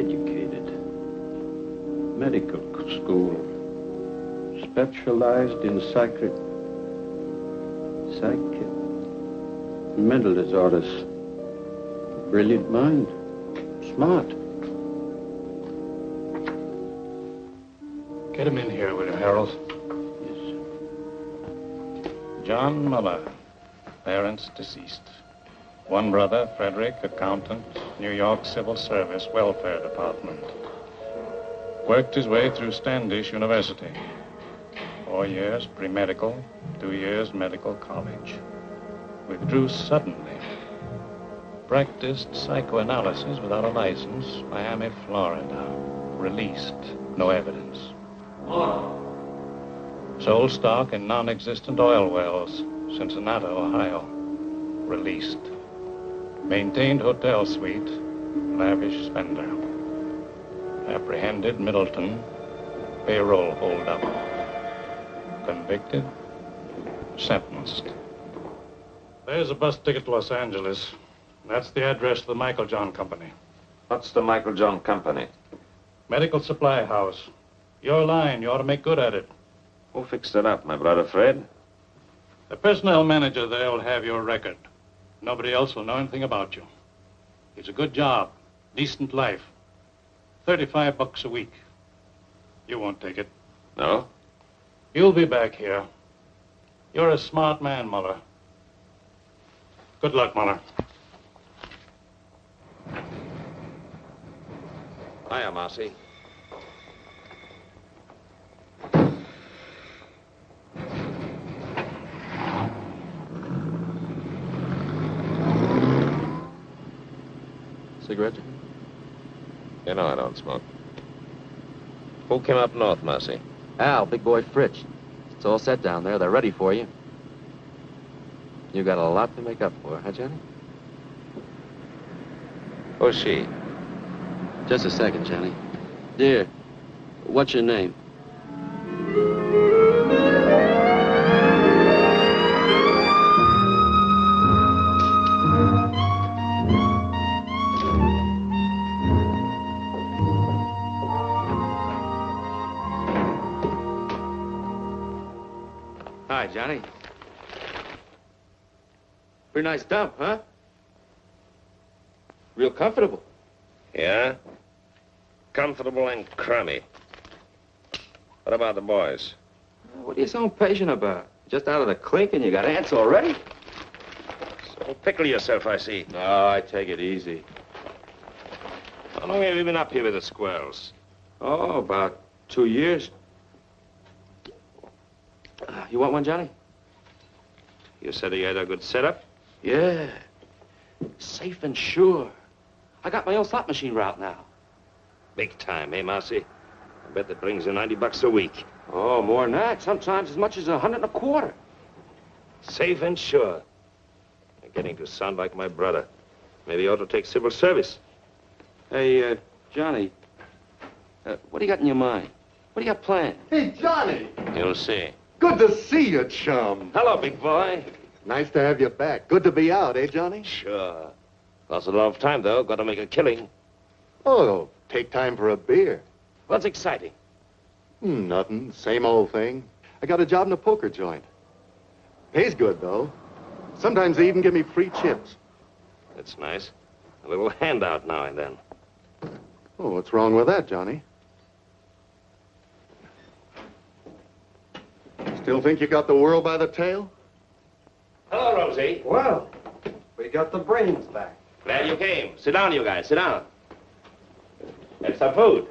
educated. Medical school. Specialized in mental disorders. Brilliant mind. Smart. Get him in here, will you, Harold? Yes. John Muller, parents deceased. One brother, Frederick, accountant, New York Civil Service, Welfare Department. Worked his way through Standish University. 4 years pre-medical, 2 years medical college. Withdrew suddenly. Practiced psychoanalysis without a license, Miami, Florida. Released, no evidence. Sold stock in non-existent oil wells, Cincinnati, Ohio. Released. Maintained hotel suite, lavish spender. Apprehended Middleton, payroll holdup. Convicted, sentenced. There's a bus ticket to Los Angeles. That's the address of the Michael John Company. What's the Michael John Company? Medical supply house. Your line, you ought to make good at it. Who fixed it up, my brother Fred? The personnel manager there will have your record. Nobody else will know anything about you. It's a good job, decent life. $35 a week. You won't take it. No? You'll be back here. You're a smart man, Muller. Good luck, Muller. Hiya, Marcy. Cigarette? You know I don't smoke. Who came up north, Marcy? Al, big boy Fritz. It's all set down there. They're ready for you. You got a lot to make up for, huh, Johnny? Who's she? Just a second, Johnny. Dear, what's your name? Hi, Johnny. Pretty nice dump, huh? Real comfortable. Yeah? Comfortable and crummy. What about the boys? What are you so impatient about? Just out of the clink and you got ants already? So pickle yourself, I see. No, I take it easy. How long have you been up here with the squirrels? Oh, about 2 years. You want one, Johnny? You said he had a good setup? Yeah. Safe and sure. I got my own slot machine route now. Big time, eh, Marcy? I bet that brings you $90 a week. Oh, more than that. Sometimes as much as $125. Safe and sure. You're getting to sound like my brother. Maybe you ought to take civil service. Hey, Johnny. What do you got in your mind? What do you got planned? Hey, Johnny. You'll see. Good to see you, chum. Hello, big boy. Nice to have you back. Good to be out, eh, Johnny? Sure. Lost a lot of time, though. Got to make a killing. Oh, take time for a beer. What's exciting? Nothing. Same old thing. I got a job in a poker joint. Pays good, though. Sometimes they even give me free chips. That's nice. A little handout now and then. Oh, what's wrong with that, Johnny? Still think you got the world by the tail? Hello, Rosie. Well, we got the brains back. Glad you came. Sit down, you guys. Sit down. Have some food.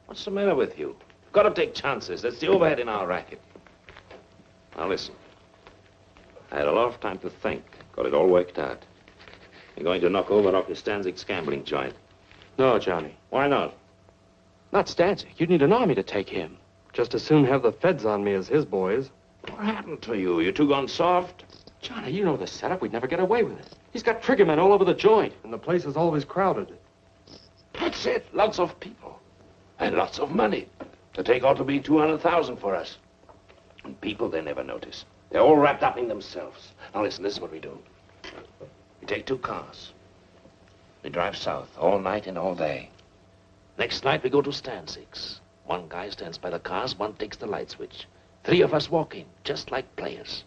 What's the matter with you? Got to take chances. That's the overhead in our racket. Now, listen. I had a lot of time to think. Got it all worked out. You're going to knock over Rocky Stanzig's gambling joint. No, Johnny. Why not? Not Stanzik. You'd need an army to take him. Just as soon have the feds on me as his boys. What happened to you? You two gone soft? Johnny, you know the setup. We'd never get away with it. He's got triggermen all over the joint. And the place is always crowded. That's it. Lots of people. And lots of money. The take ought to be 200,000 for us. And people, they never notice. They're all wrapped up in themselves. Now listen, this is what we do. We take 2 cars. We drive south all night and all day. Next night, we go to Stanzig's. One guy stands by the cars, one takes the light switch. 3 of us walk in, just like players.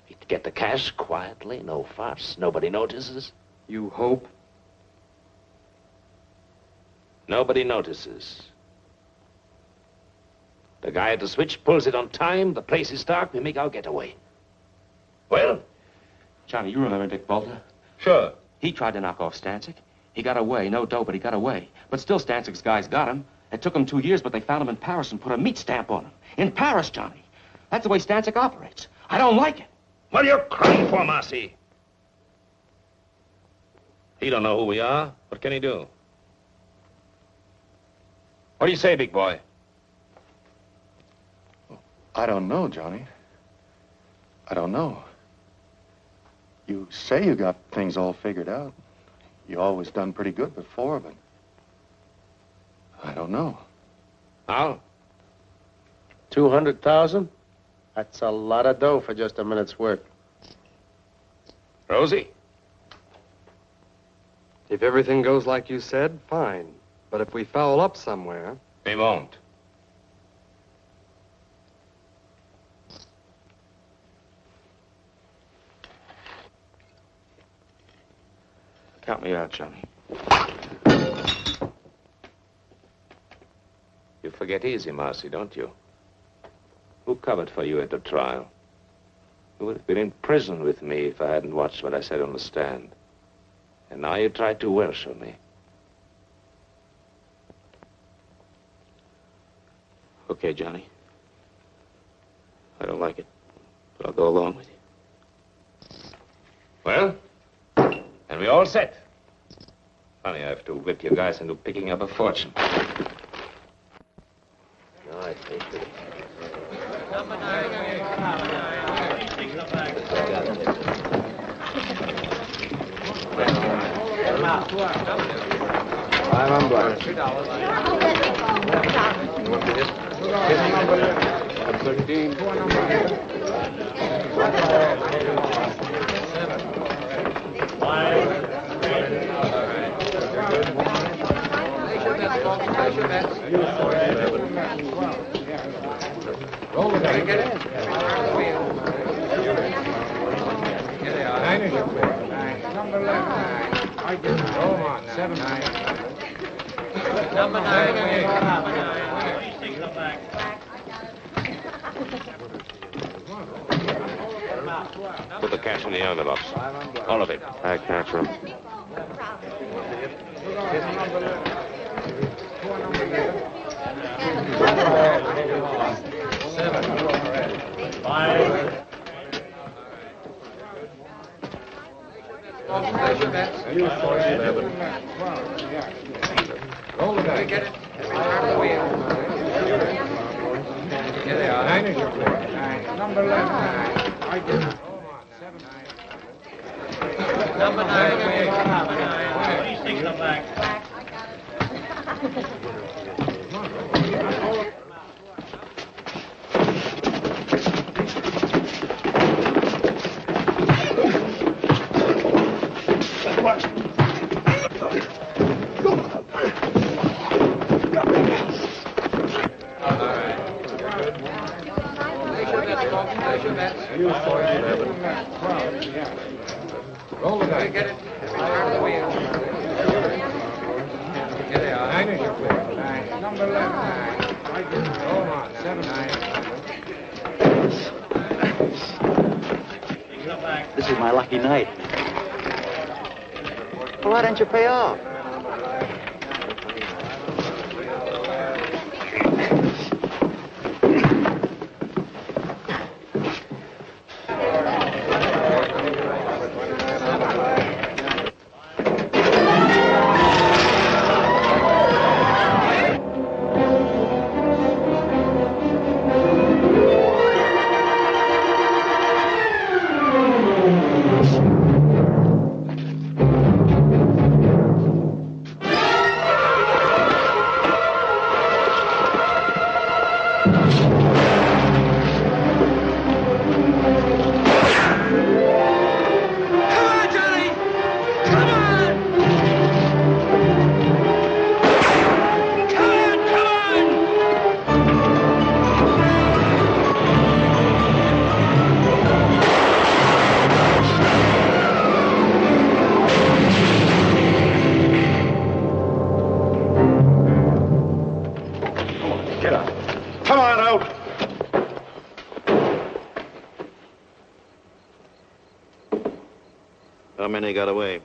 We get the cash quietly, no fuss. Nobody notices. You hope? Nobody notices. The guy at the switch pulls it on time, the place is dark, we make our getaway. Well? Johnny, you remember Dick Bolter? Sure. He tried to knock off Stanzik. He got away. No dough, but he got away. But still, Stanzik's guys got him. It took him 2 years, but they found him in Paris and put a meat stamp on him. In Paris, Johnny. That's the way Stanzik operates. I don't like it. What are you crying for, Marcy? He don't know who we are. What can he do? What do you say, big boy? I don't know, Johnny. I don't know. You say you got things all figured out. You always done pretty good before, but I don't know. How? 200,000? That's a lot of dough for just a minute's work. Rosie? If everything goes like you said, fine. But if we foul up somewhere... We won't. Count me out, Johnny. You forget easy, Marcy, don't you? Who covered for you at the trial? You would have been in prison with me if I hadn't watched what I said on the stand. And now you try to Welsh on me. Okay, Johnny. I don't like it, but I'll go along with you. Well, and we all set. Funny, I have to whip you guys into picking up a fortune. No, I think it. Five on black. Roll the dice. Get in. Number 11. I get it. Go on. 7, 9. Number 9. Put the cash in the envelopes. All of it. I catch him. Roll the dice. Get it. Out of the wheel. Here they are. 9 is your play. 9. Number 11. 9. I get it. 7, 9. Number 9. 26 are back. Roll the dice. Get it. Out of the wheel. Here they are. 9 is your play. 9. Number 11. 9. I get it. Go on. 7, 9. This is my lucky night. Well, why don't you pay off? many got away?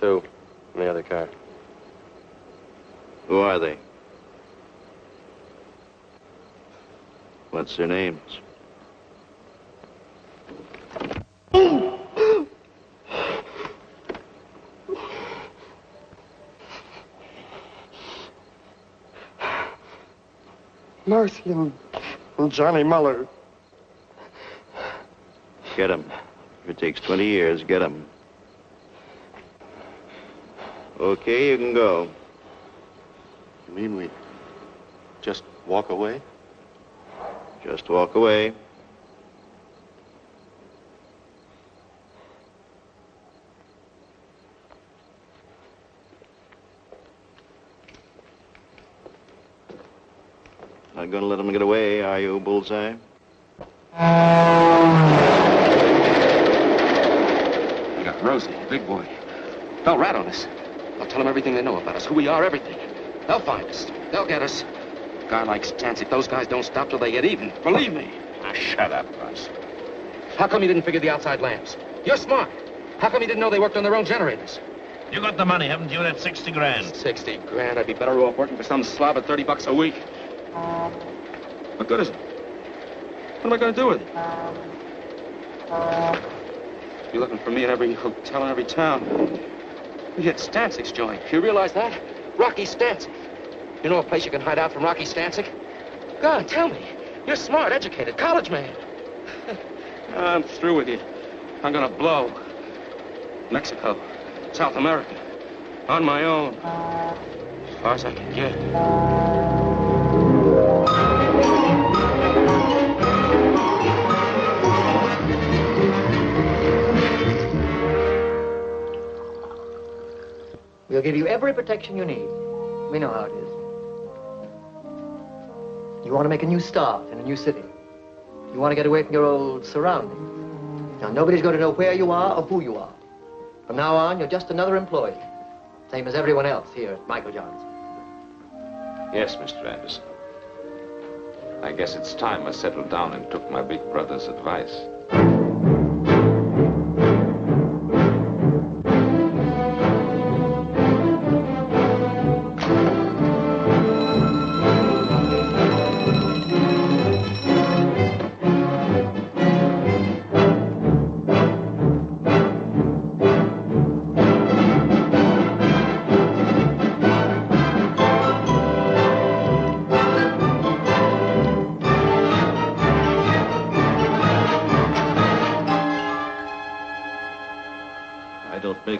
2 in the other car. Who are they? What's their names? Marcy and Johnny Muller. Get them. If it takes 20 years, get them. Okay, you can go. You mean we just walk away? Just walk away. Not gonna let them get away, are you, Bullseye? You got Rosie, big boy. They'll rat on us. They'll tell them everything they know about us, who we are, everything. They'll find us. They'll get us. A guy like Stancic, those guys don't stop till they get even. Believe me. Now, shut up, Russ. How come you didn't figure the outside lamps? You're smart. How come you didn't know they worked on their own generators? You got the money, haven't you? That 60 grand. 60 grand. I'd be better off working for some slob at $30 a week. What good is it? What am I going to do with it? You're looking for me in every hotel in every town. We hit Stancic's joint. You realize that? Rocky Stancic. You know a place you can hide out from Rocky Stancic? Go on, tell me. You're smart, educated, college man. I'm through with you. I'm going to blow. Mexico, South America, on my own. As far as I can get. We'll give you every protection you need. We know how it is. You want to make a new start in a new city. You want to get away from your old surroundings. Now, nobody's going to know where you are or who you are. From now on, you're just another employee. Same as everyone else here at Michael Johnson. Yes, Mr. Anderson. I guess it's time I settled down and took my big brother's advice.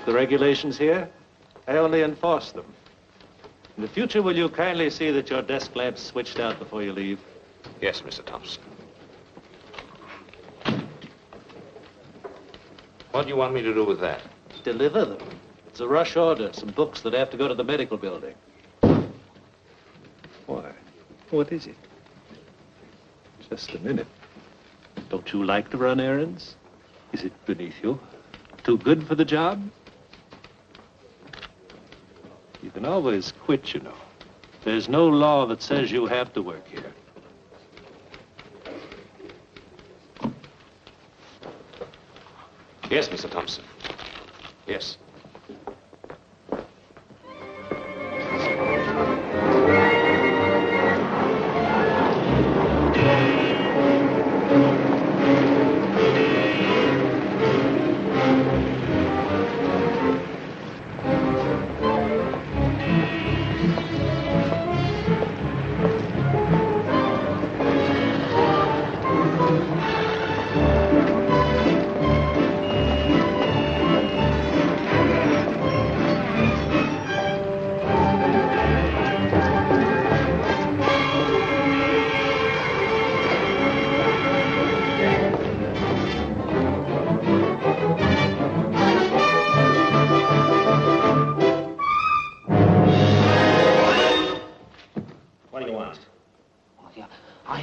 The regulations here, I only enforce them. In the future, will you kindly see that your desk lamp's switched out before you leave? Yes, Mr. Thompson. What do you want me to do with that? Deliver them. It's a rush order, some books that have to go to the medical building. Why? What is it? Just a minute. Don't you like to run errands? Is it beneath you? Too good for the job? You can always quit, you know. There's no law that says you have to work here. Yes, Mr. Thompson. Yes.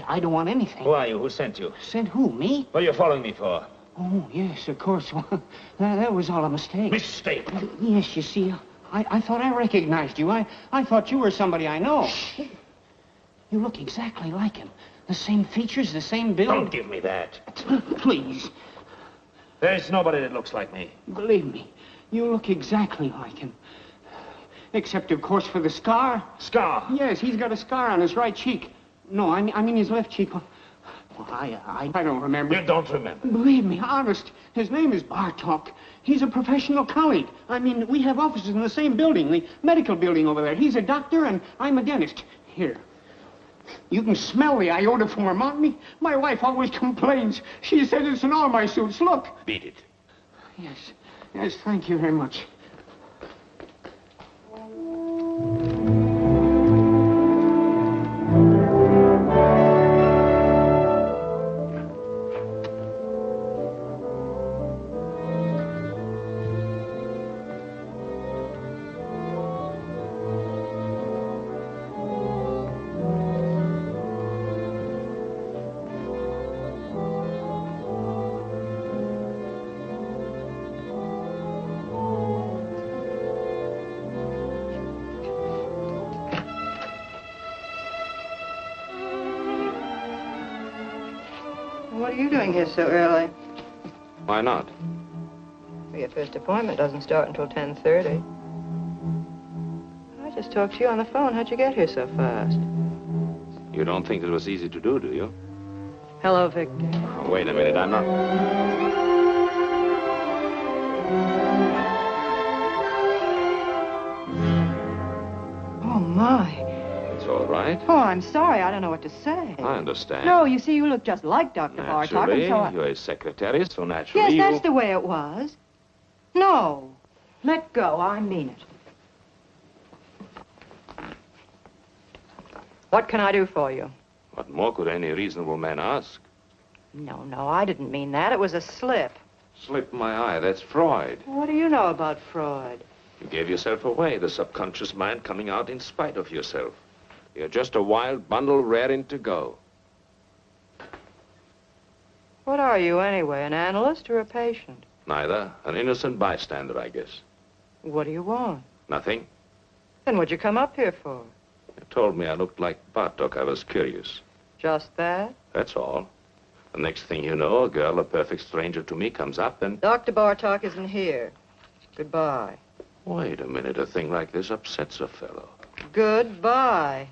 I don't want anything. Who are you? Who sent you? Sent who, me? What are you following me for? Oh, yes, of course. Well, that was all a mistake. Mistake? Yes, you see, I thought I recognized you. I thought you were somebody I know. You look exactly like him. The same features, the same build. Don't give me that. Please. There's nobody that looks like me. Believe me. You look exactly like him. Except, of course, for the scar. Scar? Yes, he's got a scar on his right cheek. No, I mean his left cheek. Well, I don't remember. You don't remember? Believe me, honest. His name is Bartok. He's a professional colleague. I mean, we have offices in the same building, the medical building over there. He's a doctor and I'm a dentist. Here. You can smell the iodoform on me. My wife always complains. She says it's in all my suits. Look. Beat it. Yes, thank you very much. What are you doing here so early? Why not? Well, your first appointment doesn't start until 10:30. I just talked to you on the phone. How'd you get here so fast? You don't think it was easy to do you? Hello, Victor. Oh, wait a minute, I'm not... Oh, my. It's all right. Oh, I'm sorry. I don't know what to say. I understand. No, you see, you look just like Dr. Bartok. Naturally, And so you're his secretary, so naturally Yes, you... that's the way it was. No. Let go. I mean it. What can I do for you? What more could any reasonable man ask? No, I didn't mean that. It was a slip. Slip my eye, that's Freud. What do you know about Freud? You gave yourself away, the subconscious mind coming out in spite of yourself. You're just a wild bundle raring to go. What are you, anyway, an analyst or a patient? Neither. An innocent bystander, I guess. What do you want? Nothing. Then what'd you come up here for? You told me I looked like Bartok. I was curious. Just that? That's all. The next thing you know, a girl, a perfect stranger to me, comes up and... Dr. Bartok isn't here. Goodbye. Wait a minute. A thing like this upsets a fellow. Goodbye.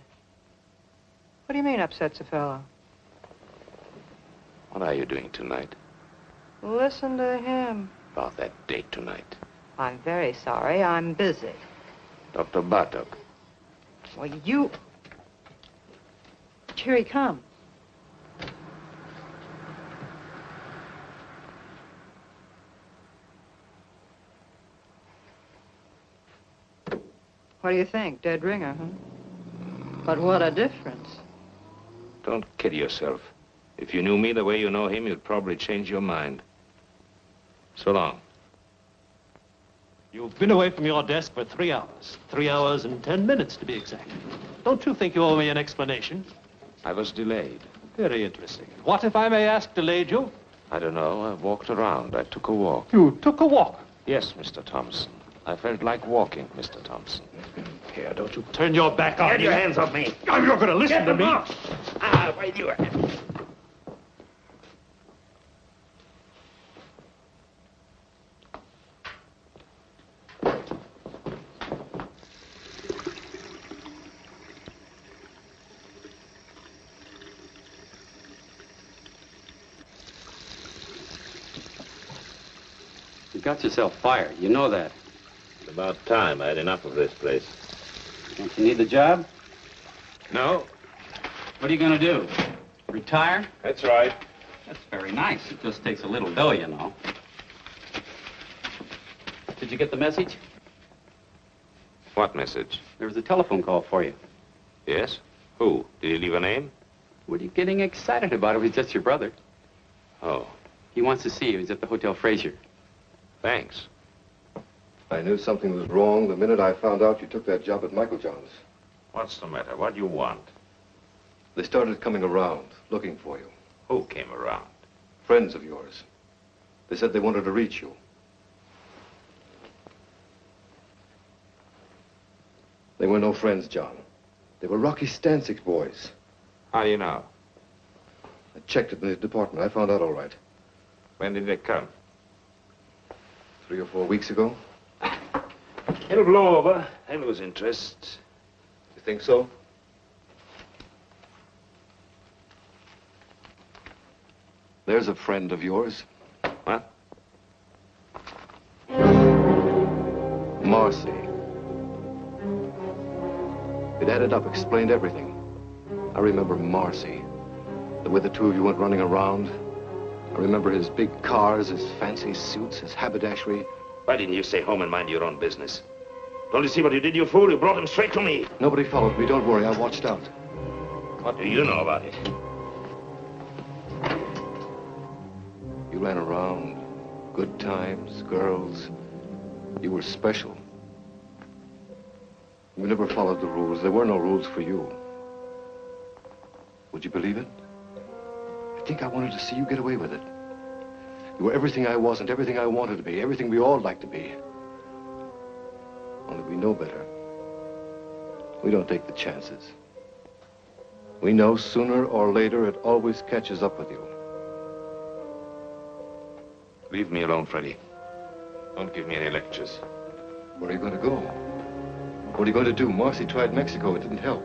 What do you mean upsets a fellow? What are you doing tonight? Listen to him. About that date tonight. I'm very sorry. I'm busy. Dr. Bartok. Well, you... Here he comes. What do you think? Dead ringer, huh? But what a difference. Don't kid yourself. If you knew me the way you know him, you'd probably change your mind. So long. You've been away from your desk for 3 hours. 3 hours and 10 minutes, to be exact. Don't you think you owe me an explanation? I was delayed. Very interesting. What, if I may ask, delayed you? I don't know. I walked around. I took a walk. You took a walk? Yes, Mr. Thompson. I felt like walking, Mr. Thompson. Here, don't you turn your back on me. Get your hands off me. Oh, you're going to listen to me. Wait, you... You got yourself fired. You know that. It's about time. I had enough of this place. Don't you need the job? No. What are you going to do? Retire? That's right. That's very nice. It just takes a little dough, you know. Did you get the message? What message? There was a telephone call for you. Yes? Who? Did he leave a name? What are you getting excited about? It was just your brother. Oh. He wants to see you. He's at the Hotel Fraser. Thanks. I knew something was wrong the minute I found out you took that job at Michael John's. What's the matter? What do you want? They started coming around, looking for you. Who came around? Friends of yours. They said they wanted to reach you. They were no friends, John. They were Rocky Stanczyk's boys. How do you know? I checked it in his department. I found out all right. When did they come? 3 or 4 weeks ago. It'll blow over. I lose interest. You think so? There's a friend of yours. What? Marcy. It added up, explained everything. I remember Marcy. The way the two of you went running around. I remember his big cars, his fancy suits, his haberdashery. Why didn't you stay home and mind your own business? Don't you see what you did, you fool? You brought him straight to me. Nobody followed me. Don't worry. I watched out. What do you know about it? You ran around. Good times, girls. You were special. You never followed the rules. There were no rules for you. Would you believe it? I think I wanted to see you get away with it. You were everything I wasn't, everything I wanted to be, everything we all like to be. Only we know better. We don't take the chances. We know sooner or later it always catches up with you. Leave me alone, Freddie. Don't give me any lectures. Where are you going to go? What are you going to do? Marcy tried Mexico. It didn't help.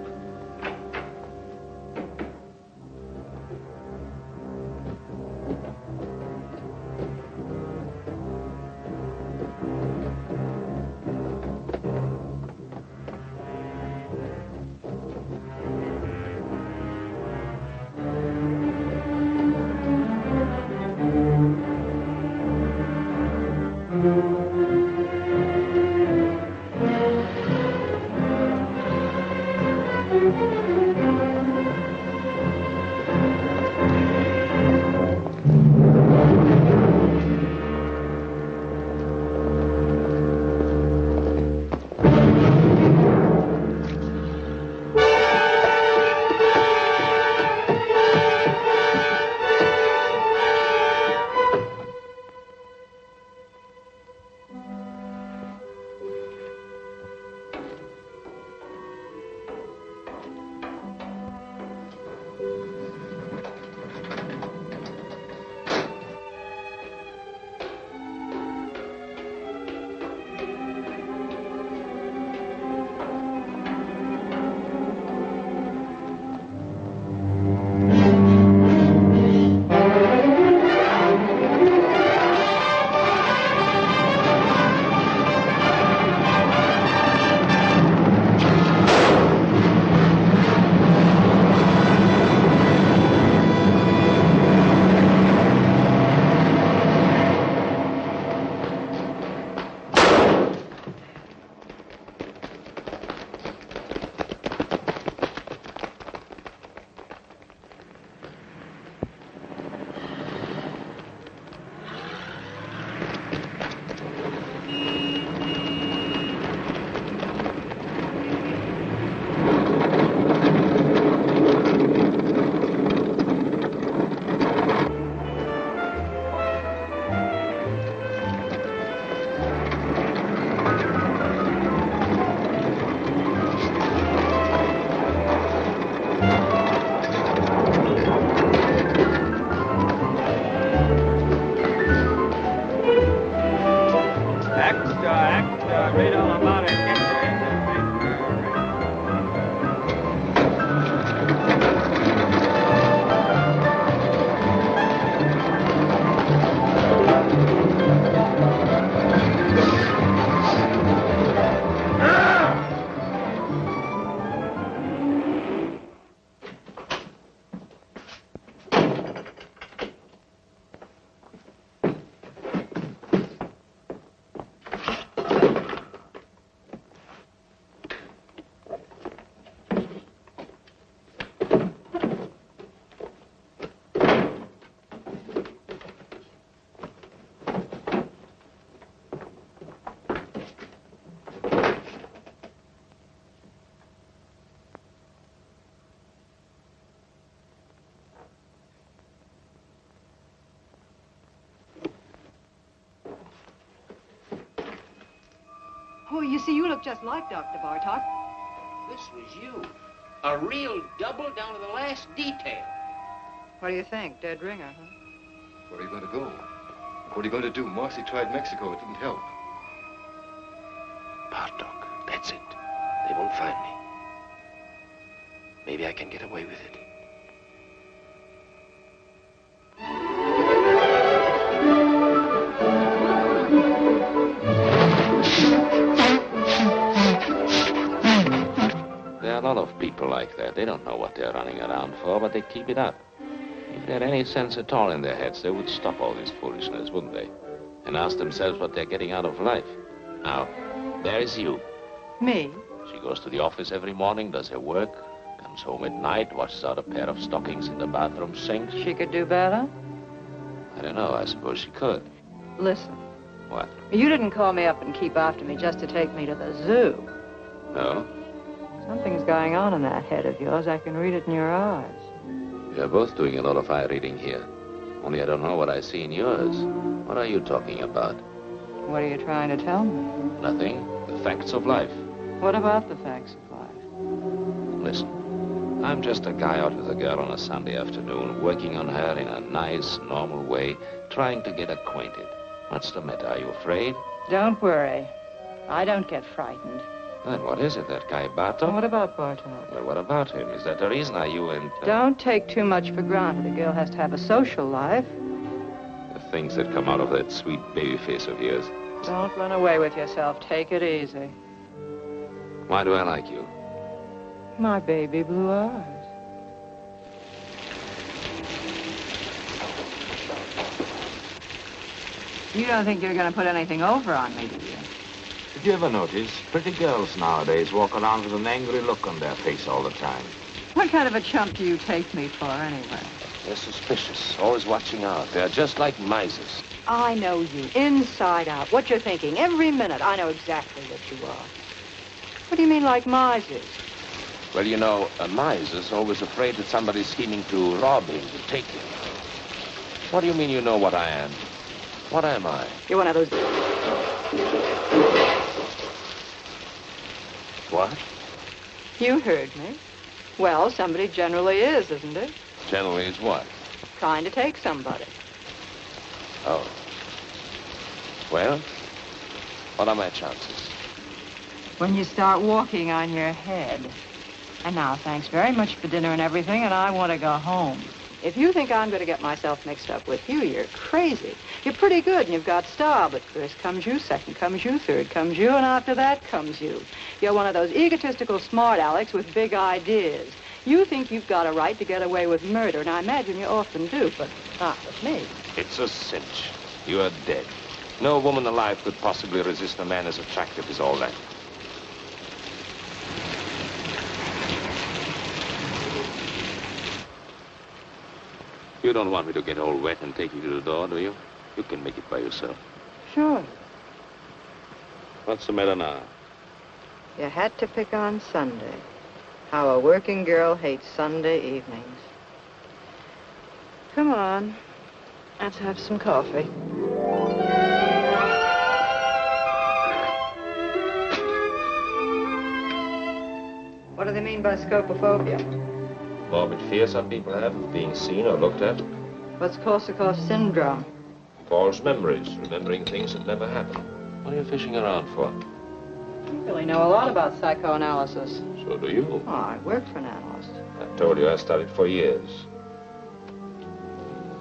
Read all about it. Oh, you see, you look just like Dr. Bartok. This was you. A real double down to the last detail. What do you think? Dead ringer, huh? Where are you going to go? What are you going to do? Marcy tried Mexico. It didn't help. Bartok. They won't find me. Maybe I can get away with it. There are a lot of people like that. They don't know what they're running around for, but they keep it up. If they had any sense at all in their heads, they would stop all this foolishness, wouldn't they? And ask themselves what they're getting out of life. Now, there is you. Me? She goes to the office every morning, does her work, comes home at night, washes out a pair of stockings in the bathroom sink. She could do better? I don't know. I suppose she could. Listen. What? You didn't call me up and keep after me just to take me to the zoo. No? Something's going on in that head of yours. I can read it in your eyes. You're both doing a lot of eye reading here. Only I don't know what I see in yours. What are you talking about? What are you trying to tell me? Nothing. The facts of life. What about the facts of life? Listen, I'm just a guy out with a girl on a Sunday afternoon, working on her in a nice, normal way, trying to get acquainted. What's the matter? Are you afraid? Don't worry. I don't get frightened. Then what is it, that guy Bartok? What about Bartok? Well, what about him? Is that the reason? Are you and... Don't take too much for granted. A girl has to have a social life. The things that come out of that sweet baby face of yours. Don't run away with yourself. Take it easy. Why do I like you? My baby blue eyes. You don't think you're going to put anything over on me, do you? Did you ever notice pretty girls nowadays walk around with an angry look on their face all the time? What kind of a chump do you take me for, anyway? They're suspicious, always watching out. They're just like misers. I know you, inside out. What you're thinking, every minute. I know exactly what you are. What do you mean, like misers? Well, you know, a miser's always afraid that somebody's scheming to rob him, to take him. What do you mean you know what I am? What am I? You're one of those... What? You heard me. Well, somebody generally is, isn't it? Generally is what? Trying to take somebody. Oh. Well, what are my chances? When you start walking on your head. And now, thanks very much for dinner and everything, and I want to go home. If you think I'm going to get myself mixed up with you, you're crazy. You're pretty good and you've got style, but first comes you, second comes you, third comes you, and after that comes you. You're one of those egotistical smart Alecks with big ideas. You think you've got a right to get away with murder, and I imagine you often do, but not with me. It's a cinch. You are dead. No woman alive could possibly resist a man as attractive as all that. You don't want me to get all wet and take you to the door, do you? You can make it by yourself. Sure. What's the matter now? You had to pick on Sunday. How a working girl hates Sunday evenings. Come on. Let's have some coffee. What do they mean by scopophobia? Morbid fear some people have of being seen or looked at. What's Korsakoff syndrome? False memories, remembering things that never happened. What are you fishing around for? You really know a lot about psychoanalysis. So do you. Oh, I worked for an analyst. I told you I studied for years.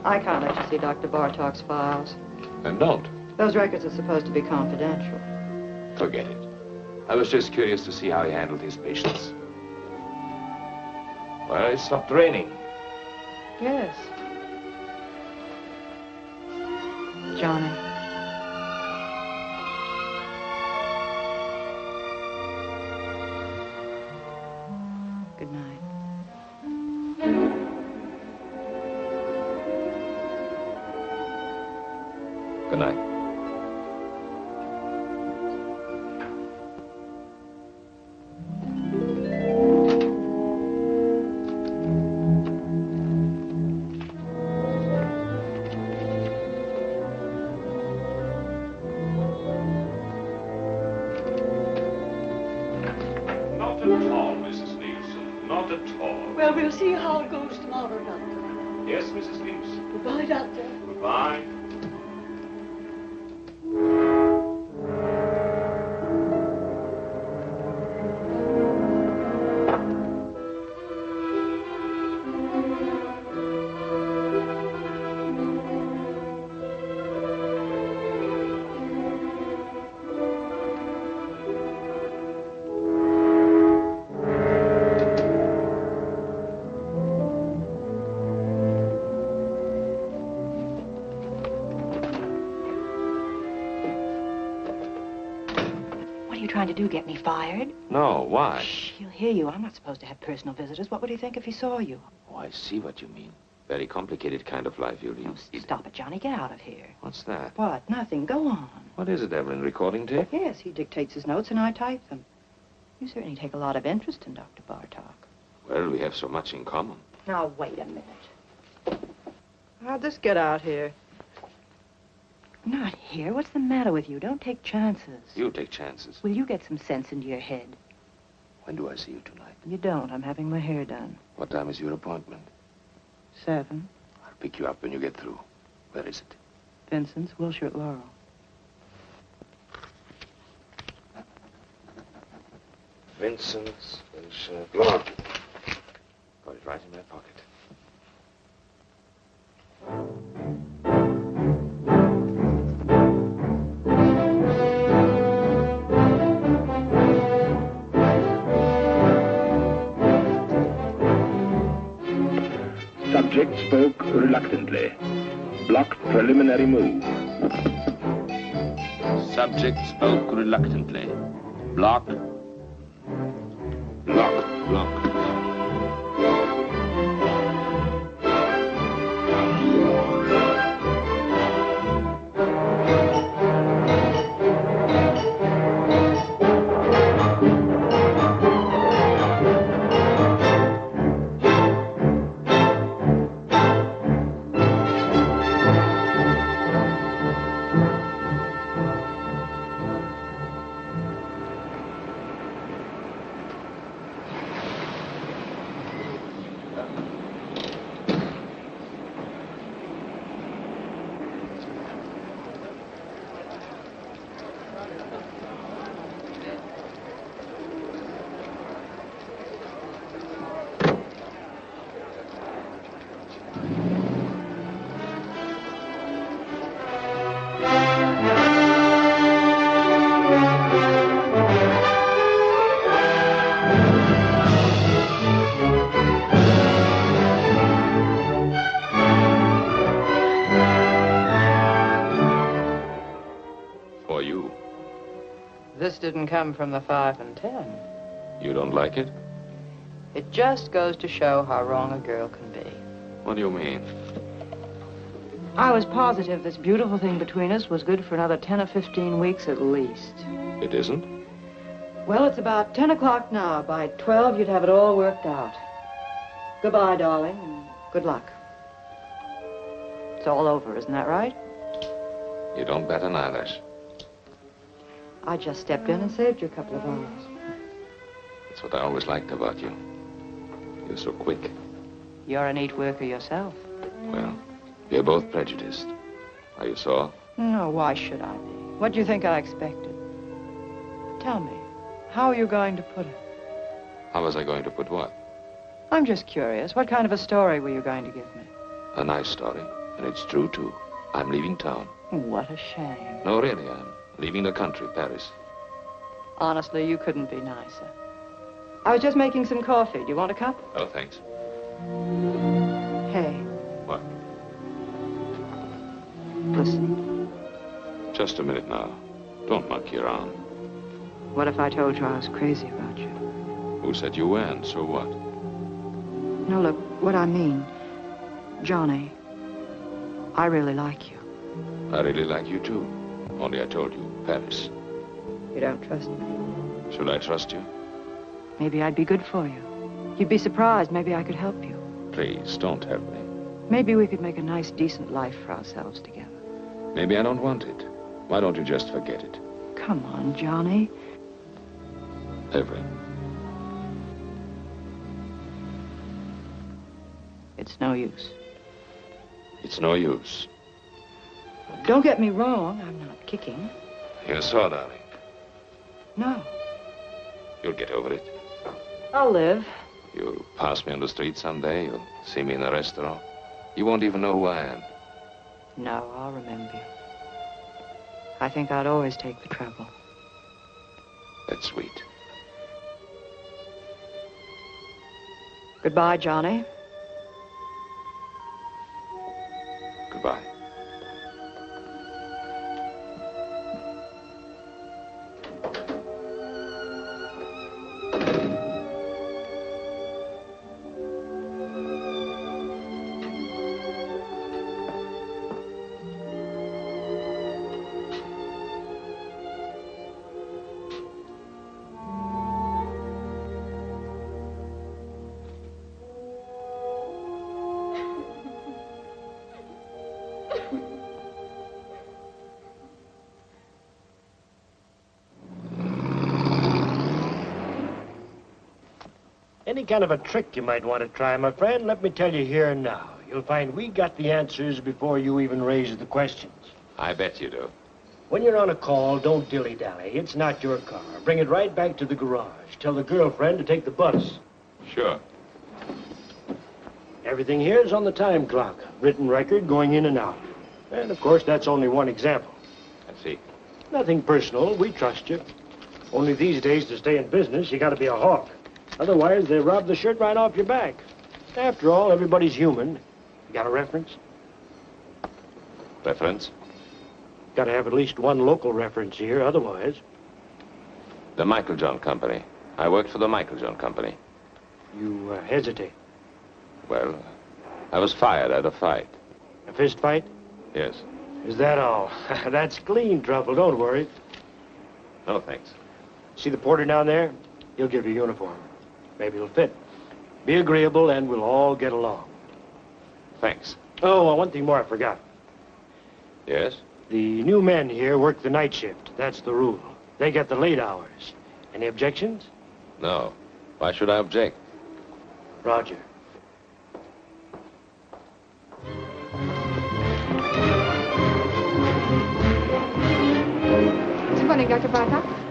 I can't let you see Dr. Bartok's files. Then don't. Those records are supposed to be confidential. Forget it. I was just curious to see how he handled his patients. Well, it stopped raining. Yes. Johnny. Good night. Good night. Not at all, Mrs. Nielsen. Not at all. Well, we'll see how it goes tomorrow, Doctor. Yes, Mrs. Nielsen. Goodbye, Doctor. Goodbye. trying to do, get me fired? No, why? Shh, he'll hear you. I'm not supposed to have personal visitors. What would he think if he saw you? Oh, I see what you mean. Very complicated kind of life you lead. Oh, stop it, Johnny. Get out of here. What's that? What? Nothing. Go on. What is it, Evelyn? Recording tape? Yes, he dictates his notes and I type them. You certainly take a lot of interest in Dr. Bartok. Well, we have so much in common. Now, wait a minute. How'd this get out here? Not here. What's the matter with you? Don't take chances. You take chances. Will you get some sense into your head? When do I see you tonight? You don't. I'm having my hair done. What time is your appointment? 7. I'll pick you up when you get through. Where is it? Vincent's, Wilshire at Laurel. Vincent's, Wilshire. Laurel. Got it right in my pocket. Subject spoke reluctantly. Blocked preliminary move. Subject spoke reluctantly. Block. Block. Block. This didn't come from the 5 and 10. You don't like it? It just goes to show how wrong a girl can be. What do you mean? I was positive this beautiful thing between us was good for another 10 or 15 weeks at least. It isn't? Well, it's about 10 o'clock now. By 12, you'd have it all worked out. Goodbye, darling, and good luck. It's all over, isn't that right? You don't bat an eyelash. I just stepped in and saved you a couple of hours. That's what I always liked about you. You're so quick. You're a neat worker yourself. Well, we're both prejudiced. Are you sore? No, why should I be? What do you think I expected? Tell me, how are you going to put it? How was I going to put what? I'm just curious. What kind of a story were you going to give me? A nice story, and it's true, too. I'm leaving town. What a shame. No, really, I'm leaving the country, Paris. Honestly, you couldn't be nicer. I was just making some coffee. Do you want a cup? Oh, thanks. Hey. What? Listen. Just a minute now. Don't monkey around. What if I told you I was crazy about you? Who said you weren't? So what? No, look, what I mean, Johnny, I really like you. I really like you, too. Only I told you, Paris. You don't trust me? Should I trust you? Maybe I'd be good for you. You'd be surprised. Maybe I could help you. Please, don't help me. Maybe we could make a nice, decent life for ourselves together. Maybe I don't want it. Why don't you just forget it? Come on, Johnny. Evelyn. It's no use. It's no use. Don't get me wrong. I'm not kicking. You're sore, darling. No. You'll get over it. I'll live. You'll pass me on the street someday. You'll see me in a restaurant. You won't even know who I am. No, I'll remember you. I think I'd always take the trouble. That's sweet. Goodbye, Johnny. Goodbye. any kind of a trick you might want to try, my friend, let me tell you here and now. You'll find we got the answers before you even raise the questions. I bet you do. When you're on a call, don't dilly-dally. It's not your car. Bring it right back to the garage. Tell the girlfriend to take the bus. Sure. Everything here is on the time clock. Written record going in and out. And, of course, that's only one example. I see. Nothing personal. We trust you. Only these days, to stay in business, you got to be a hawk. Otherwise, they rob the shirt right off your back. After all, everybody's human. You got a reference? Reference? Got to have at least one local reference here, otherwise. The Michael John Company. I worked for the Michael John Company. You hesitate. Well, I was fired at a fight. A fist fight? Yes. Is that all? That's clean trouble, don't worry. No, thanks. See the porter down there? He'll give you a uniform. Maybe it'll fit. Be agreeable and we'll all get along. Thanks. Oh, one thing more I forgot. Yes? The new men here work the night shift. That's the rule. They get the late hours. Any objections? No. Why should I object? Roger. Good morning, Dr. Bartok.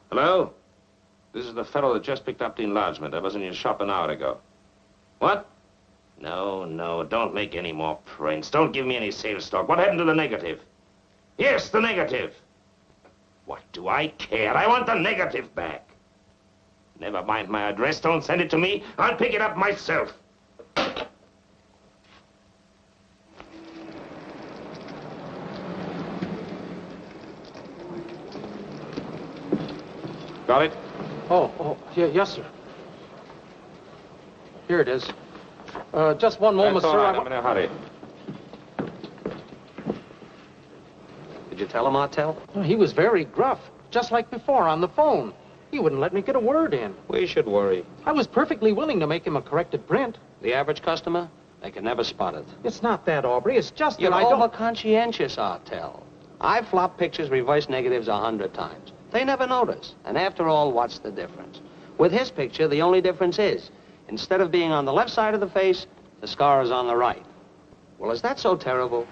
Hello? This is the fellow that just picked up the enlargement. I was in your shop an hour ago. What? No, don't make any more prints. Don't give me any sales talk. What happened to the negative? Yes, the negative. What do I care? I want the negative back. Never mind my address. Don't send it to me. I'll pick it up myself. Got it? Yeah, yes, sir. Here it is. Just one moment, That's all sir. right. I'm in a hurry. Did you tell him, Martell? He was very gruff, just like before on the phone. He wouldn't let me get a word in. We should worry. I was perfectly willing to make him a corrected print. The average customer? They can never spot it. It's not that, Aubrey. It's just You're that I don't... over-conscientious, Artell. I've flopped pictures, reverse negatives 100 times. They never notice. And after all, what's the difference? With his picture, the only difference is, instead of being on the left side of the face, the scar is on the right. Well, is that so terrible?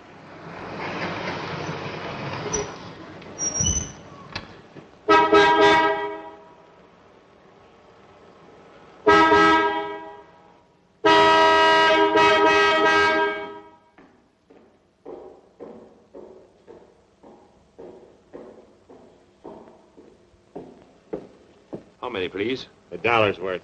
How many, please? $1's worth.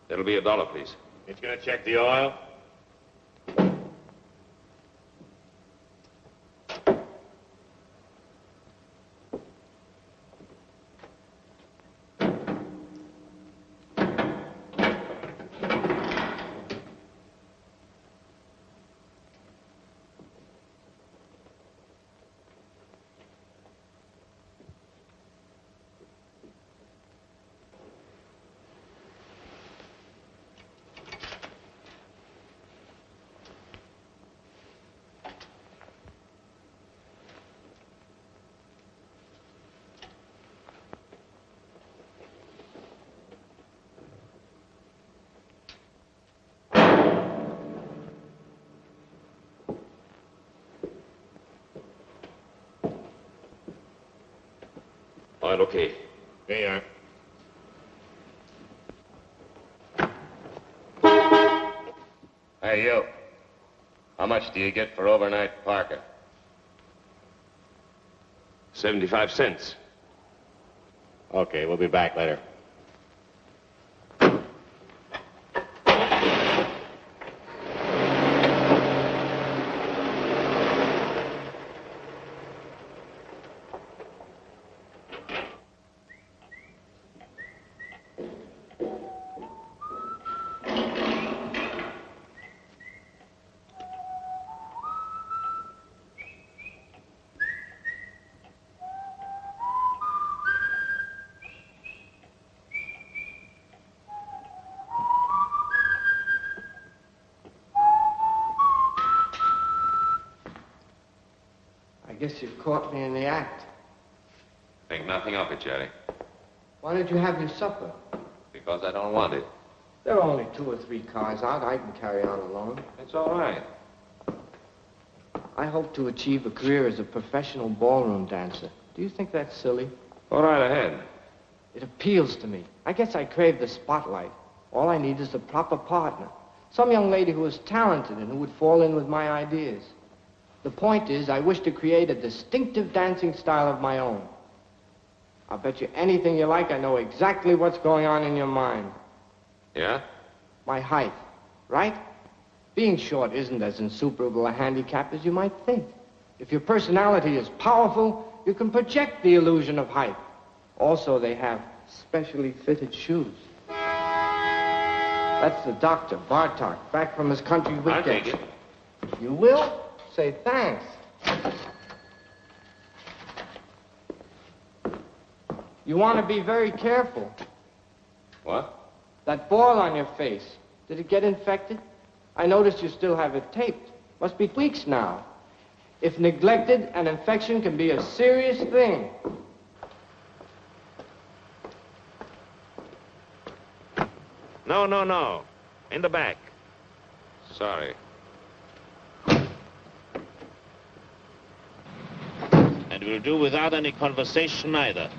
That'll be $1, please. It's gonna check the oil? Oil okay. There you are. Hey, you. How much do you get for overnight parking? 75 cents. Okay, we'll be back later. I guess you've caught me in the act. Think nothing of it, Jerry. Why don't you have your supper? Because I don't want it. There are only 2 or 3 cars out. I can carry on alone. It's all right. I hope to achieve a career as a professional ballroom dancer. Do you think that's silly? Go right ahead. It appeals to me. I guess I crave the spotlight. All I need is a proper partner. Some young lady who is talented and who would fall in with my ideas. The point is, I wish to create a distinctive dancing style of my own. I'll bet you anything you like I know exactly what's going on in your mind. Yeah? My height, right? Being short isn't as insuperable a handicap as you might think. If your personality is powerful, you can project the illusion of height. Also, they have specially fitted shoes. That's the doctor, Bartok, back from his country weekend. I'll take it. You will? Say thanks. You want to be very careful. What? That boil on your face, did it get infected? I noticed you still have it taped. Must be weeks now. If neglected, an infection can be a serious thing. No, no, no. In the back. Sorry. And we'll do without any conversation either.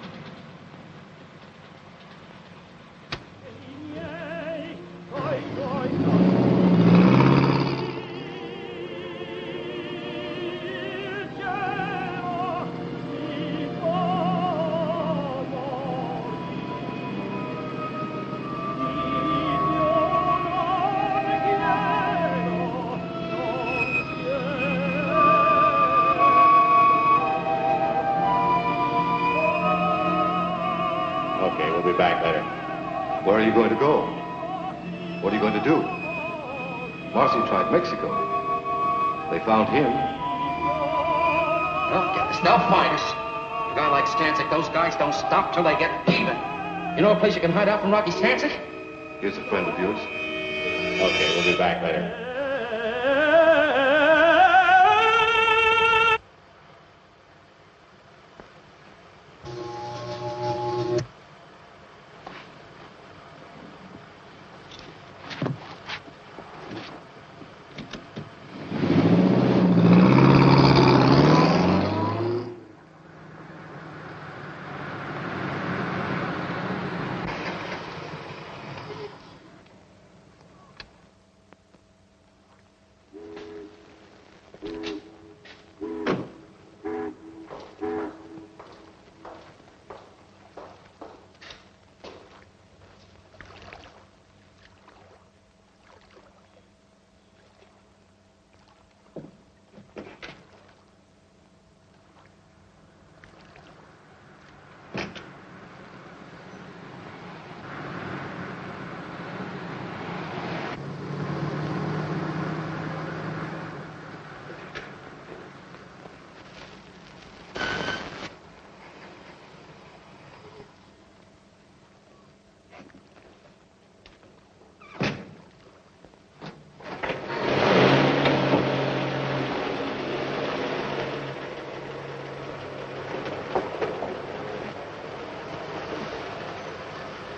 Okay, we'll be back later. Where are you going to go? What are you going to do? Marcy tried Mexico. They found him. They'll find us. A guy like Stancic, those guys don't stop till they get even. You know a place you can hide out from Rocky Stancic? Here's a friend of yours. Okay, we'll be back later.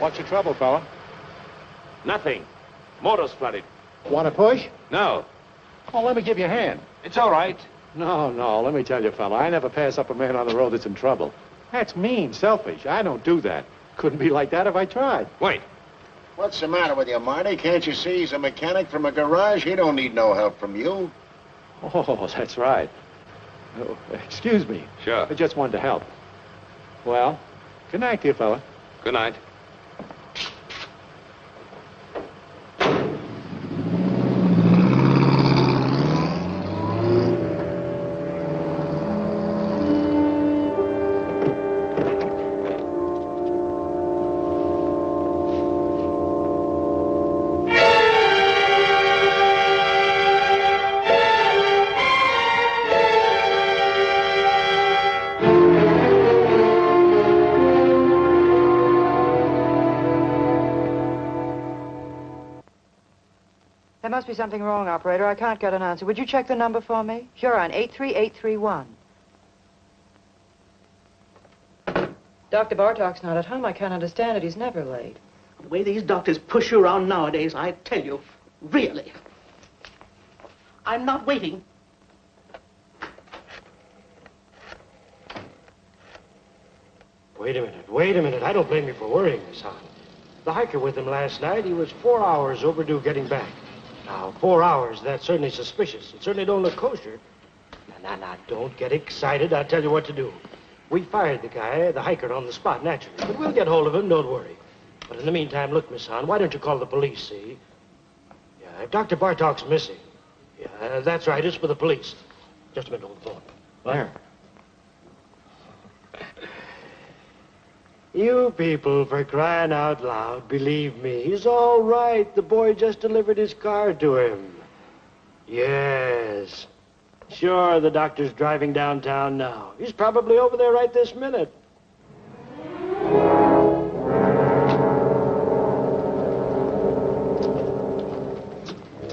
What's your trouble, fella? Nothing. Motor's flooded. Want to push? No. Oh, let me give you a hand. It's all right. No, let me tell you, fella, I never pass up a man on the road that's in trouble. That's mean, selfish. I don't do that. Couldn't be like that if I tried. Wait. What's the matter with you, Marty? Can't you see he's a mechanic from a garage? He don't need no help from you. Oh, that's right. Oh, excuse me. Sure. I just wanted to help. Well, good night to you, fella. Good night. There must be something wrong, operator. I can't get an answer. Would you check the number for me? Huron 83831. Dr. Bartok's not at home. I can't understand it. He's never late. The way these doctors push you around nowadays, I tell you, really. I'm not waiting. Wait a minute. I don't blame you for worrying, Miss Hahn. The hiker with him last night, he was 4 hours overdue getting back. Now, 4 hours, that's certainly suspicious. It certainly don't look kosher. Now, don't get excited. I'll tell you what to do. We fired the guy, the hiker, on the spot, naturally. But we'll get hold of him, don't worry. But in the meantime, look, Miss Hahn, why don't you call the police, see? Yeah, Dr. Bartok's missing. Yeah, that's right. It's for the police. Just a minute on the phone. Where? You people, for crying out loud, believe me. He's all right. The boy just delivered his car to him. Yes. Sure, the doctor's driving downtown now. He's probably over there right this minute.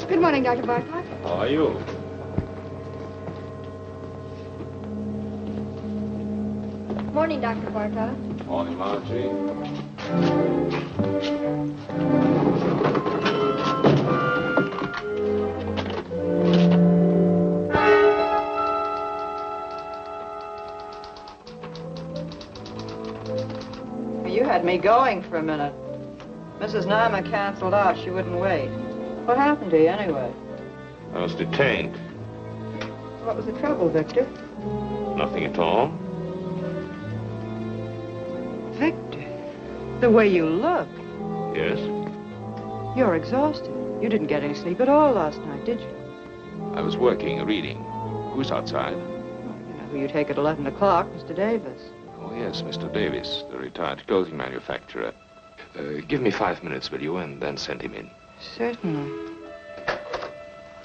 Good morning, Dr. Bartok. How are you? Morning, Dr. Bartok. Morning, Margie. You had me going for a minute. Mrs. Nama canceled out. She wouldn't wait. What happened to you, anyway? I was detained. What was the trouble, Victor? Nothing at all. Victor, the way you look. Yes? You're exhausted. You didn't get any sleep at all last night, did you? I was working, reading. Who's outside? You know who you take at 11 o'clock, Mr. Davis. Oh, yes, Mr. Davis, the retired clothing manufacturer. Give me 5 minutes, will you, and then send him in. Certainly.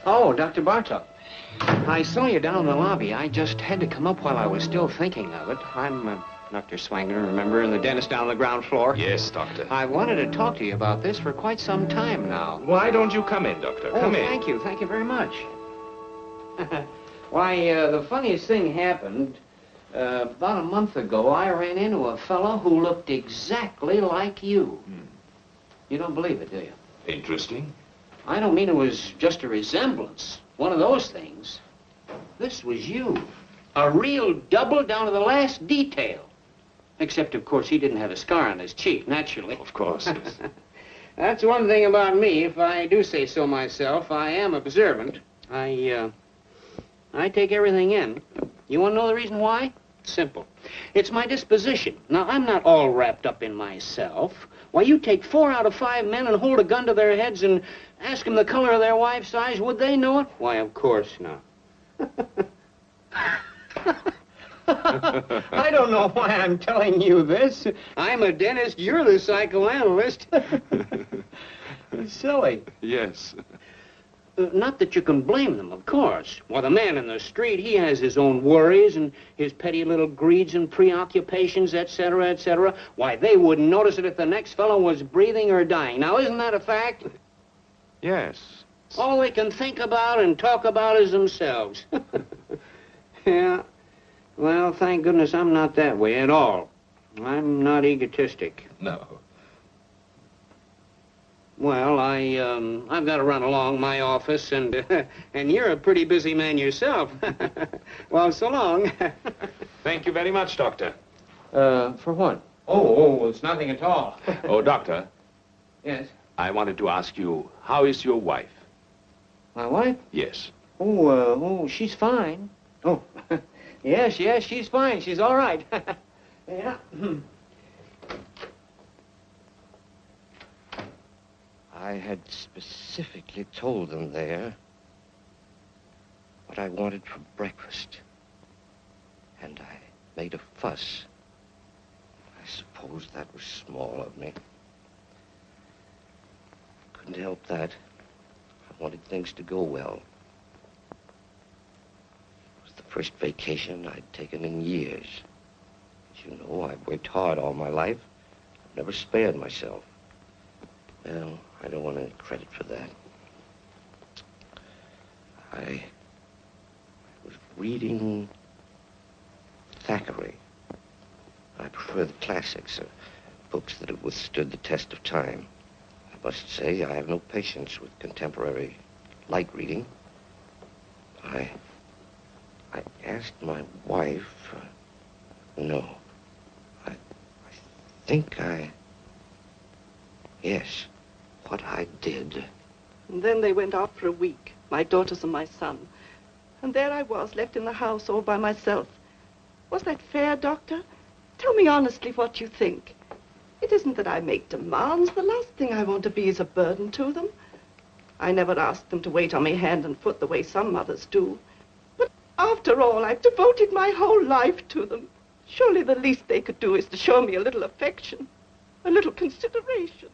Oh, Dr. Bartok. I saw you down in the lobby. I just had to come up while I was still thinking of it. I'm Dr. Swangner, remember, and the dentist down on the ground floor? Yes, Doctor. I wanted to talk to you about this for quite some time now. Why don't you come in, Doctor? Come in. Thank you. Thank you very much. Why, the funniest thing happened. About a month ago, I ran into a fellow who looked exactly like you. You don't believe it, do you? Interesting. I don't mean it was just a resemblance. One of those things. This was you. A real double down to the last detail. Except, of course, he didn't have a scar on his cheek, naturally. Of course. Yes. That's one thing about me. If I do say so myself, I am observant. I take everything in. You want to know the reason why? Simple. It's my disposition. Now, I'm not all wrapped up in myself. Why, you take 4 out of 5 men and hold a gun to their heads and ask them the color of their wife's eyes, would they know it? Why, of course not. I don't know why I'm telling you this. I'm a dentist, you're the psychoanalyst. Silly. Yes. Not that you can blame them, of course. Well, the man in the street, he has his own worries and his petty little greeds and preoccupations, etc., etc. Why, they wouldn't notice it if the next fellow was breathing or dying. Now, isn't that a fact? Yes. All they can think about and talk about is themselves. Yeah. Well, thank goodness I'm not that way at all. I'm not egotistic. No. Well, I've got to run along my office, and you're a pretty busy man yourself. Well, so long. Thank you very much, Doctor. For what? Oh, it's nothing at all. Oh, Doctor. Yes? I wanted to ask you, how is your wife? My wife? Yes. Oh, she's fine. Oh, yes, she's fine. She's all right. Yeah. I had specifically told them there what I wanted for breakfast. And I made a fuss. I suppose that was small of me. Couldn't help that. I wanted things to go well. It was the first vacation I'd taken in years. As you know, I've worked hard all my life. I've never spared myself. Well, I don't want any credit for that. I was reading Thackeray. I prefer the classics, books that have withstood the test of time. I must say I have no patience with contemporary light reading. I asked my wife, no, I think yes, what I did. And then they went out for a week, my daughters and my son. And there I was, left in the house all by myself. Was that fair, Doctor? Tell me honestly what you think. It isn't that I make demands. The last thing I want to be is a burden to them. I never asked them to wait on me hand and foot the way some mothers do. But after all, I've devoted my whole life to them. Surely the least they could do is to show me a little affection, a little consideration.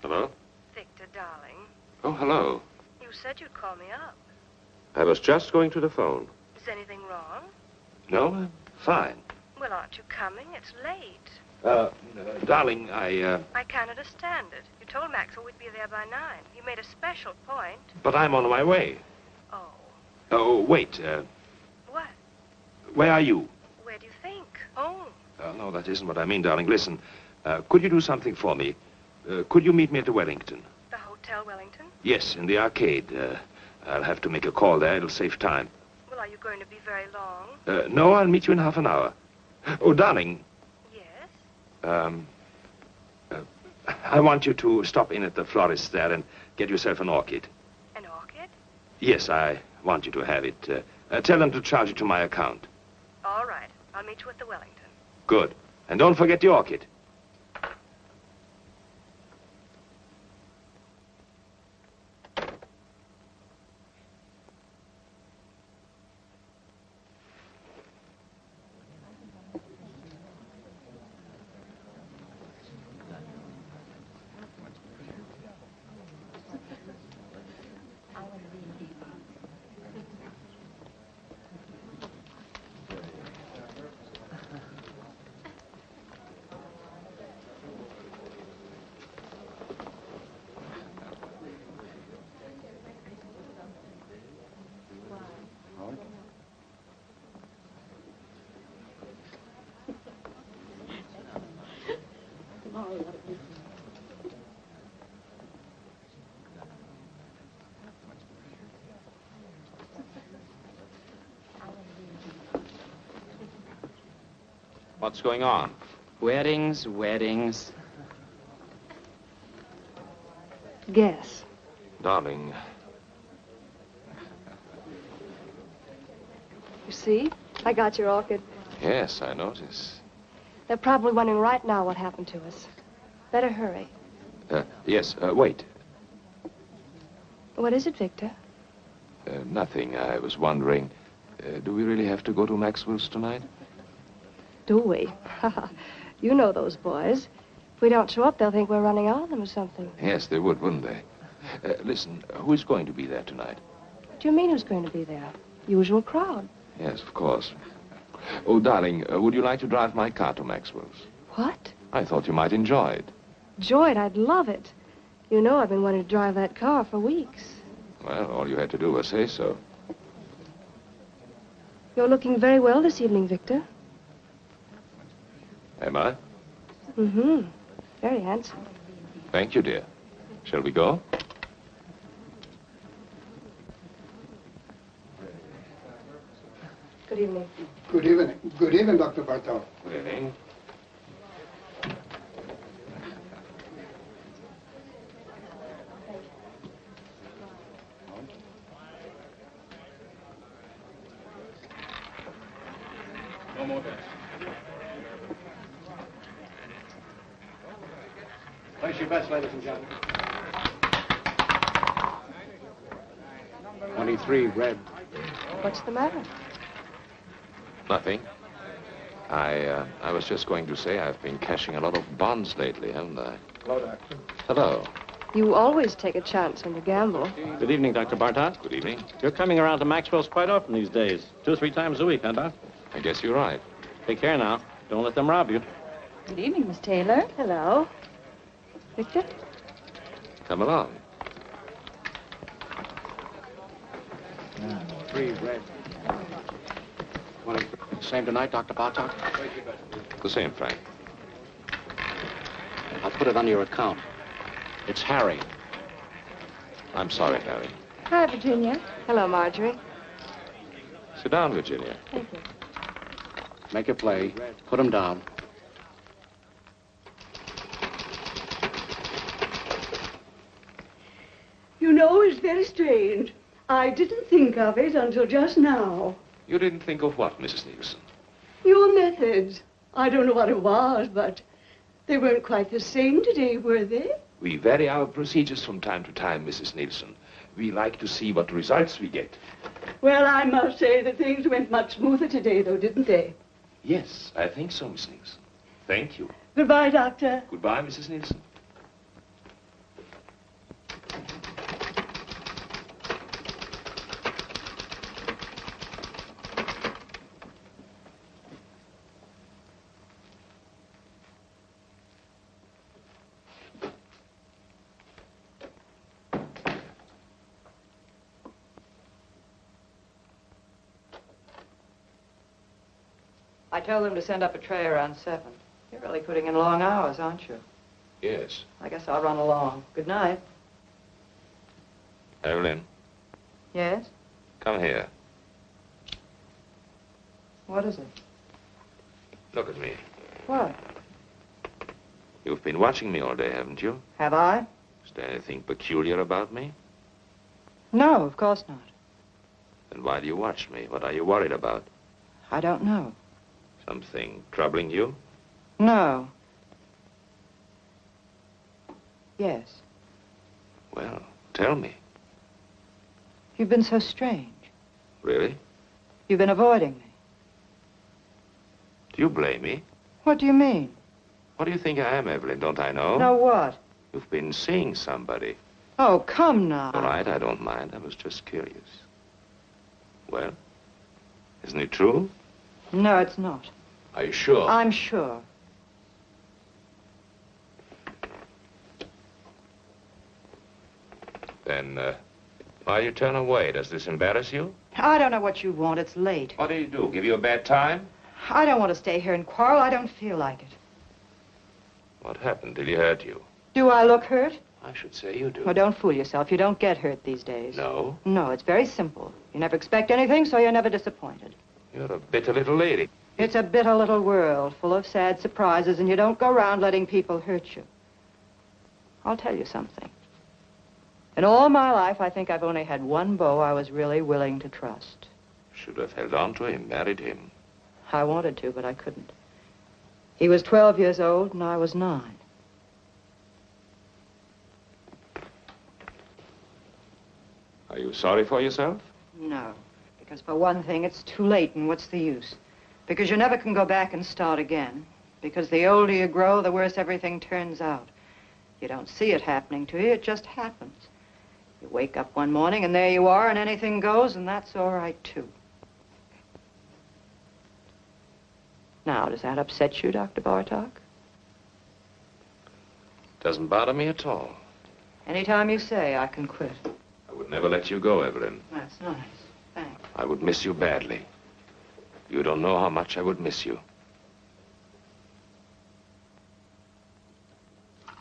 Hello? Victor, darling, Oh, hello. you said you'd call me up. I was just going to the phone. Is anything wrong? No, I'm fine. Well, aren't you coming? It's late. Darling, I can't understand it. You told Maxwell we'd be there by 9. He made a special point. But I'm on my way. Oh. Oh, wait. What? Where are you? Where do you think? Home. No, that isn't what I mean, darling. Listen, could you do something for me? Could you meet me at the Wellington? The Hotel Wellington? Yes, in the arcade. I'll have to make a call there. It'll save time. Well, are you going to be very long? No, I'll meet you in half an hour. Oh, darling. Yes? I want you to stop in at the florist there and get yourself an orchid. An orchid? Yes, I want you to have it. Tell them to charge it to my account. All right. I'll meet you at the Wellington. Good. And don't forget the orchid. What's going on? Weddings, weddings. Guess. Darling, You see? I got your orchid. yes, I notice. They're probably wondering right now what happened to us. Better hurry. Yes, wait. What is it, Victor? Nothing. I was wondering, do we really have to go to Maxwell's tonight? Do we? You know those boys. If we don't show up, they'll think we're running on them or something. Yes, they would, wouldn't they? Listen, who's going to be there tonight? What do you mean who's going to be there? Usual crowd. Yes, of course. Oh, darling, would you like to drive my car to Maxwell's? What? I thought you might enjoy it. Enjoy it? I'd love it. You know I've been wanting to drive that car for weeks. Well, all you had to do was say so. You're looking very well this evening, Victor. Am I? Mm-hmm. Very handsome. Thank you, dear. Shall we go? Good evening. Good evening. Good evening, Dr. Bartol. Good evening. No more dance. Place your bets, ladies and gentlemen. 23, red. What's the matter? Nothing. I was just going to say I've been cashing a lot of bonds lately, haven't I? Hello, Doctor. Hello. You always take a chance when you gamble. Good evening, Dr. Bartok. Good evening. You're coming around to Maxwell's quite often these days. 2 or 3 times a week, huh, Doc? I guess you're right. Take care now. Don't let them rob you. Good evening, Miss Taylor. Hello. Victor? Come along. 3 red. Same tonight, Dr. Bartok? The same, Frank. I'll put it on your account. It's Harry. I'm sorry, Harry. Hi, Virginia. Hello, Marjorie. Sit down, Virginia. Thank you. Make it play. Put him down. You know, it's very strange. I didn't think of it until just now. You didn't think of what, Mrs. Nielsen? Your methods. I don't know what it was, but they weren't quite the same today, were they? We vary our procedures from time to time, Mrs. Nielsen. We like to see what results we get. Well, I must say that things went much smoother today, though, didn't they? Yes, I think so, Miss Nielsen. Thank you. Goodbye, Doctor. Goodbye, Mrs. Nielsen. I told them to send up a tray around 7. You're really putting in long hours, aren't you? Yes. I guess I'll run along. Good night. Evelyn, Yes? come here. What is it? Look at me. What? You've been watching me all day, haven't you? Have I? Is there anything peculiar about me? No, of course not. Then why do you watch me? What are you worried about? I don't know. Something troubling you? No. Yes. Well, tell me. You've been so strange. Really? You've been avoiding me. Do you blame me? What do you mean? What do you think I am, Evelyn? Don't I know? Know what? You've been seeing somebody. Oh, come now. All right, I don't mind. I was just curious. Well, isn't it true? No, it's not. Are you sure? I'm sure. Then, why you turn away? Does this embarrass you? I don't know what you want. It's late. What do you do? Give you a bad time? I don't want to stay here and quarrel. I don't feel like it. What happened? Did he hurt you? Do I look hurt? I should say you do. Well, don't fool yourself. You don't get hurt these days. No? No, it's very simple. You never expect anything, so you're never disappointed. You're a bitter little lady. It's a bitter little world full of sad surprises, and you don't go around letting people hurt you. I'll tell you something. In all my life, I think I've only had one beau I was really willing to trust. Should have held on to him, married him. I wanted to, but I couldn't. He was 12 years old, and I was 9. Are you sorry for yourself? No, because for one thing, it's too late, and what's the use? Because you never can go back and start again. Because the older you grow, the worse everything turns out. You don't see it happening to you, it just happens. You wake up one morning, and there you are, and anything goes, and that's all right, too. Now, does that upset you, Dr. Bartok? Doesn't bother me at all. Anytime you say, I can quit. I would never let you go, Evelyn. That's nice. Thanks. I would miss you badly. You don't know how much I would miss you.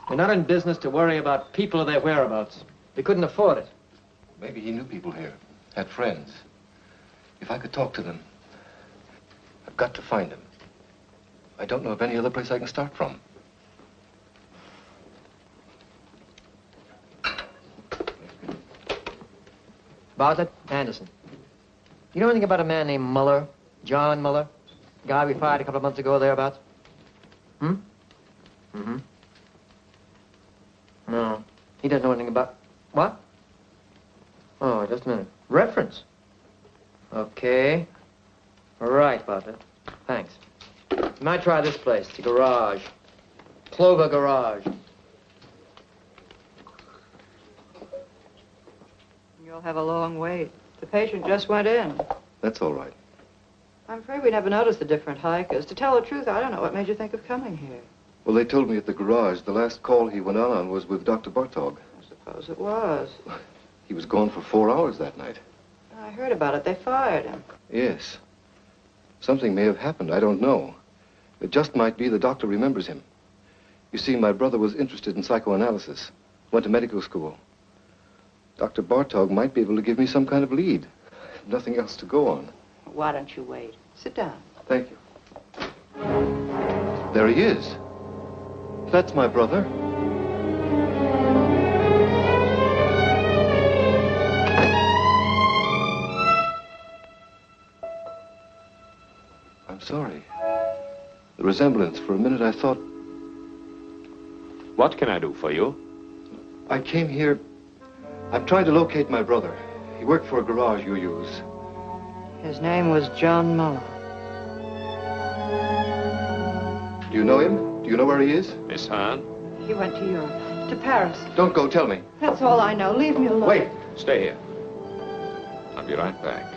We're not in business to worry about people or their whereabouts. We couldn't afford it. Maybe he knew people here, had friends. If I could talk to them, I've got to find him. I don't know of any other place I can start from. Bartlett, Anderson. You know anything about a man named Muller? John Muller? The guy we fired a couple of months ago thereabouts? Hmm? Mm-hmm. No. He doesn't know anything about... What? Oh, just a minute. Reference? Okay. Right, Bartlett. Thanks. You might try this place, the garage. Clover Garage. You'll have a long wait. The patient just went in. That's all right. I'm afraid we never noticed the different hikers. To tell the truth, I don't know what made you think of coming here. Well, they told me at the garage the last call he went on was with Dr. Bartog. I suppose it was. He was gone for 4 hours that night. I heard about it. They fired him. Yes. Something may have happened. I don't know. It just might be the doctor remembers him. You see, my brother was interested in psychoanalysis. Went to medical school. Dr. Bartog might be able to give me some kind of lead. Nothing else to go on. Why don't you wait? Sit down. Thank you. There he is. That's my brother. I'm sorry. The resemblance, for a minute I thought... What can I do for you? I came here... I'm trying to locate my brother. He worked for a garage you use. His name was John Muller. Do you know him? Do you know where he is? Miss Hahn? He went to Europe. To Paris. Don't go, tell me. That's all I know. Leave me alone. Wait. Stay here. I'll be right back.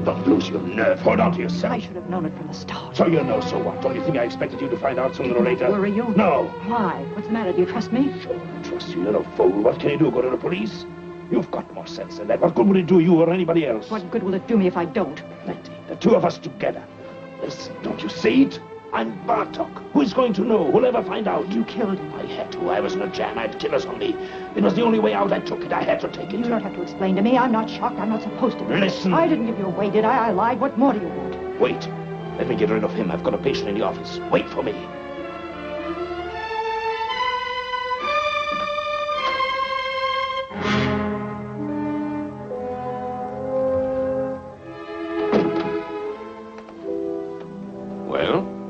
Don't lose your nerve. Hold on to yourself. I should have known it from the start. So you know, so what? Don't you think I expected you to find out sooner or later? Were you? No. Why? What's the matter? Do you trust me? Sure, I trust you. You're a fool. What can you do? Go to the police? You've got more sense than that. What good will it do you or anybody else? What good will it do me if I don't? Plenty. The two of us together. Listen, don't you see it? I'm Bartok. Who's going to know? Who'll ever find out? You killed him. I had to. I was in a jam. I had killers on me. It was the only way out. I took it. I had to take it. You don't have to explain to me. I'm not shocked. I'm not supposed to be. Listen. I didn't give you away, did I? I lied. What more do you want? Wait. Let me get rid of him. I've got a patient in the office. Wait for me.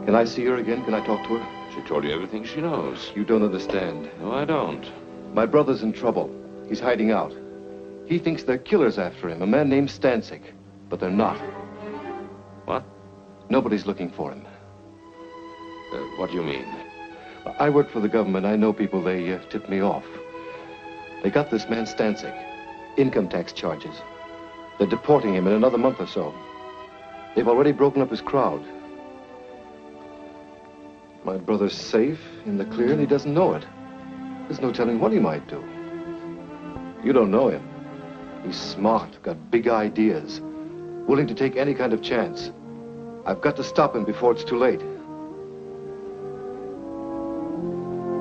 Can I see her again? Can I talk to her? She told you everything she knows. You don't understand. No, I don't. My brother's in trouble. He's hiding out. He thinks they're killers after him, a man named Stancic. But they're not. What? Nobody's looking for him. What do you mean? I work for the government. I know people. They tipped me off. They got this man Stancic. Income tax charges. They're deporting him in another month or so. They've already broken up his crowd. My brother's safe, in the clear, and he doesn't know it. There's no telling what he might do. You don't know him. He's smart, got big ideas, willing to take any kind of chance. I've got to stop him before it's too late.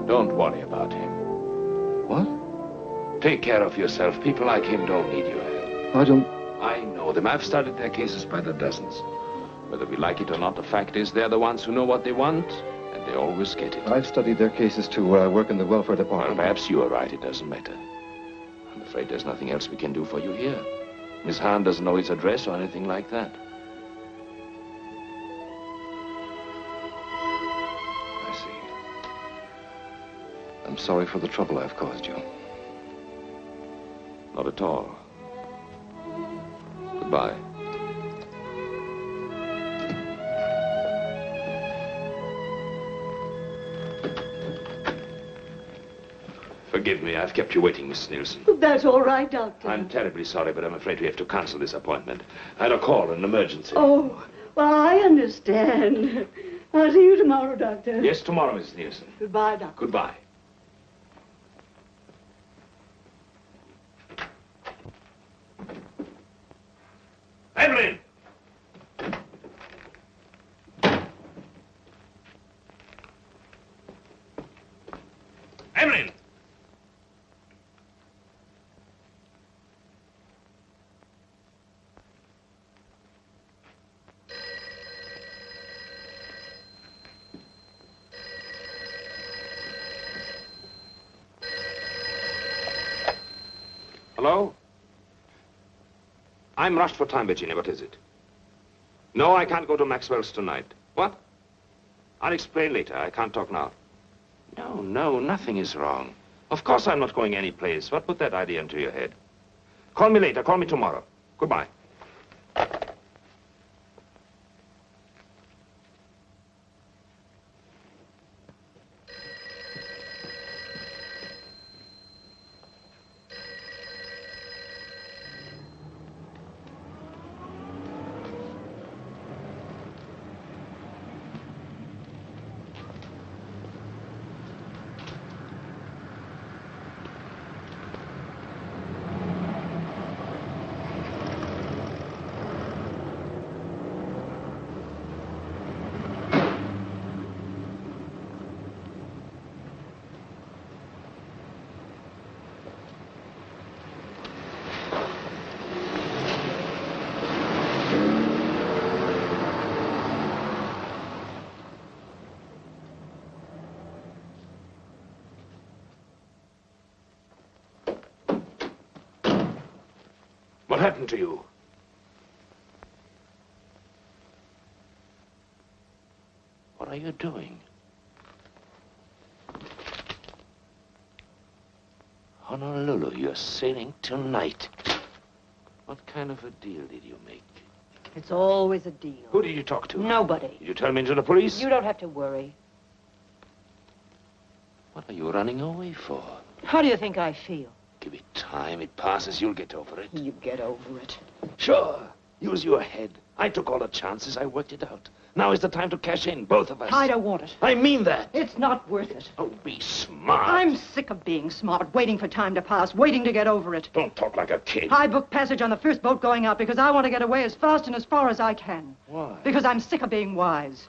Don't worry about him. What? Take care of yourself. People like him don't need your help. I don't... I know them. I've studied their cases by the dozens. Whether we like it or not, the fact is they're the ones who know what they want, and they always get it. I've studied their cases, too, where I work in the welfare department. Well, perhaps you are right. It doesn't matter. I'm afraid there's nothing else we can do for you here. Miss Hahn doesn't know his address or anything like that. I see. I'm sorry for the trouble I've caused you. Not at all. Goodbye. Forgive me, I've kept you waiting, Miss Nielsen. That's all right, Doctor. I'm terribly sorry, but I'm afraid we have to cancel this appointment. I had a call, an emergency. Oh, well, I understand. I'll see you tomorrow, Doctor. Yes, tomorrow, Miss Nielsen. Goodbye, Doctor. Goodbye. Evelyn! Evelyn! Hello? I'm rushed for time, Virginia. What is it? No, I can't go to Maxwell's tonight. What? I'll explain later. I can't talk now. No, nothing is wrong. Of course I'm not going anyplace. What put that idea into your head? Call me later. Call me tomorrow. Goodbye. happened to you? What are you doing? Honolulu, you're sailing tonight. What kind of a deal did you make? It's always a deal. Who did you talk to? Nobody. Did you turn me into the police? You don't have to worry. What are you running away for? How do you think I feel? Give it time. It passes. You'll get over it. You get over it. Sure. Use your head. I took all the chances. I worked it out. Now is the time to cash in, both of us. I don't want it. I mean that. It's not worth it. Oh, be smart. I'm sick of being smart, waiting for time to pass, waiting to get over it. Don't talk like a kid. I booked passage on the first boat going out because I want to get away as fast and as far as I can. Why? Because I'm sick of being wise.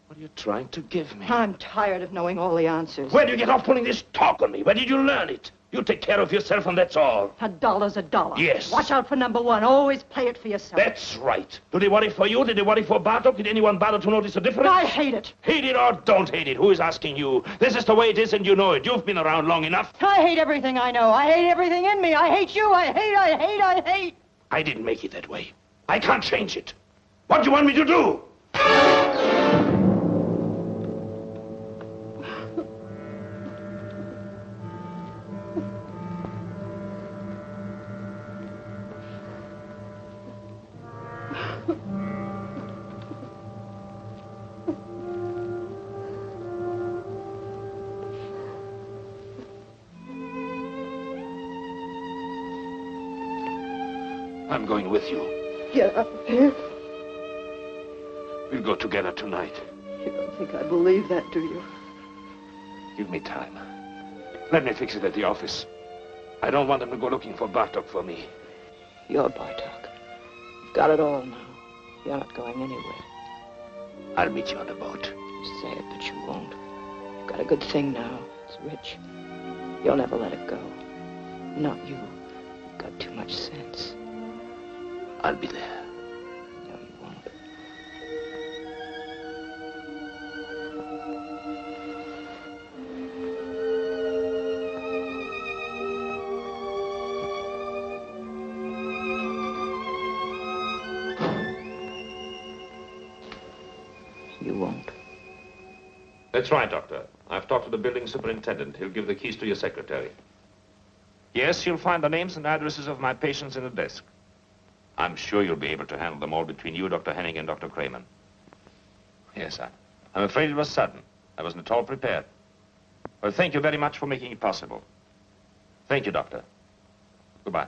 What are you trying to give me? I'm tired of knowing all the answers. Where did you get off pulling this talk on me? Where did you learn it? You take care of yourself and that's all. $1's $1. Yes. Watch out for number one. Always play it for yourself. That's right. Do they worry for you? Did they worry for Bartok? Did anyone bother to notice the difference? I hate it. Hate it or don't hate it. Who is asking you? This is the way it is and you know it. You've been around long enough. I hate everything I know. I hate everything in me. I hate you. I hate. I didn't make it that way. I can't change it. What do you want me to do? I'm going with you. Get up here. We'll go together tonight. You don't think I believe that, do you? Give me time. Let me fix it at the office. I don't want them to go looking for Bartok for me. You're Bartok. You've got it all now. You're not going anywhere. I'll meet you on the boat. You say it, but you won't. You've got a good thing now. It's rich. You'll never let it go. Not you. You've got too much sense. I'll be there. No, you won't. You won't. That's right, Doctor. I've talked to the building superintendent. He'll give the keys to your secretary. Yes, you'll find the names and addresses of my patients in the desk. I'm sure you'll be able to handle them all between you, Dr. Henning, and Dr. Kramer. Yes, I'm afraid it was sudden. I wasn't at all prepared. Well, thank you very much for making it possible. Thank you, Doctor. Goodbye.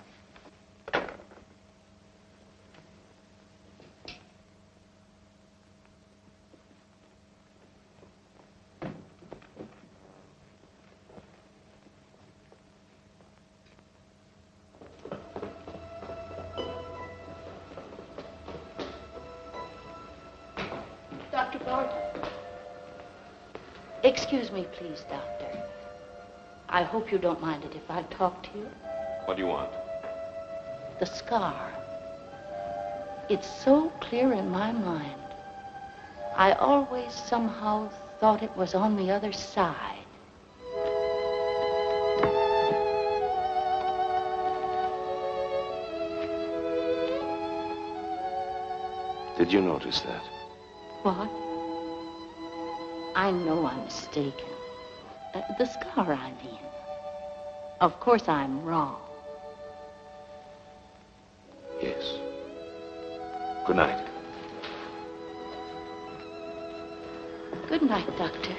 Dr. Bartok. Excuse me, please, Doctor. I hope you don't mind it if I talk to you. What do you want? The scar. It's so clear in my mind. I always somehow thought it was on the other side. Did you notice that? What? I know I'm mistaken. The scar, I mean. Of course I'm wrong. Yes. Good night. Good night, Doctor.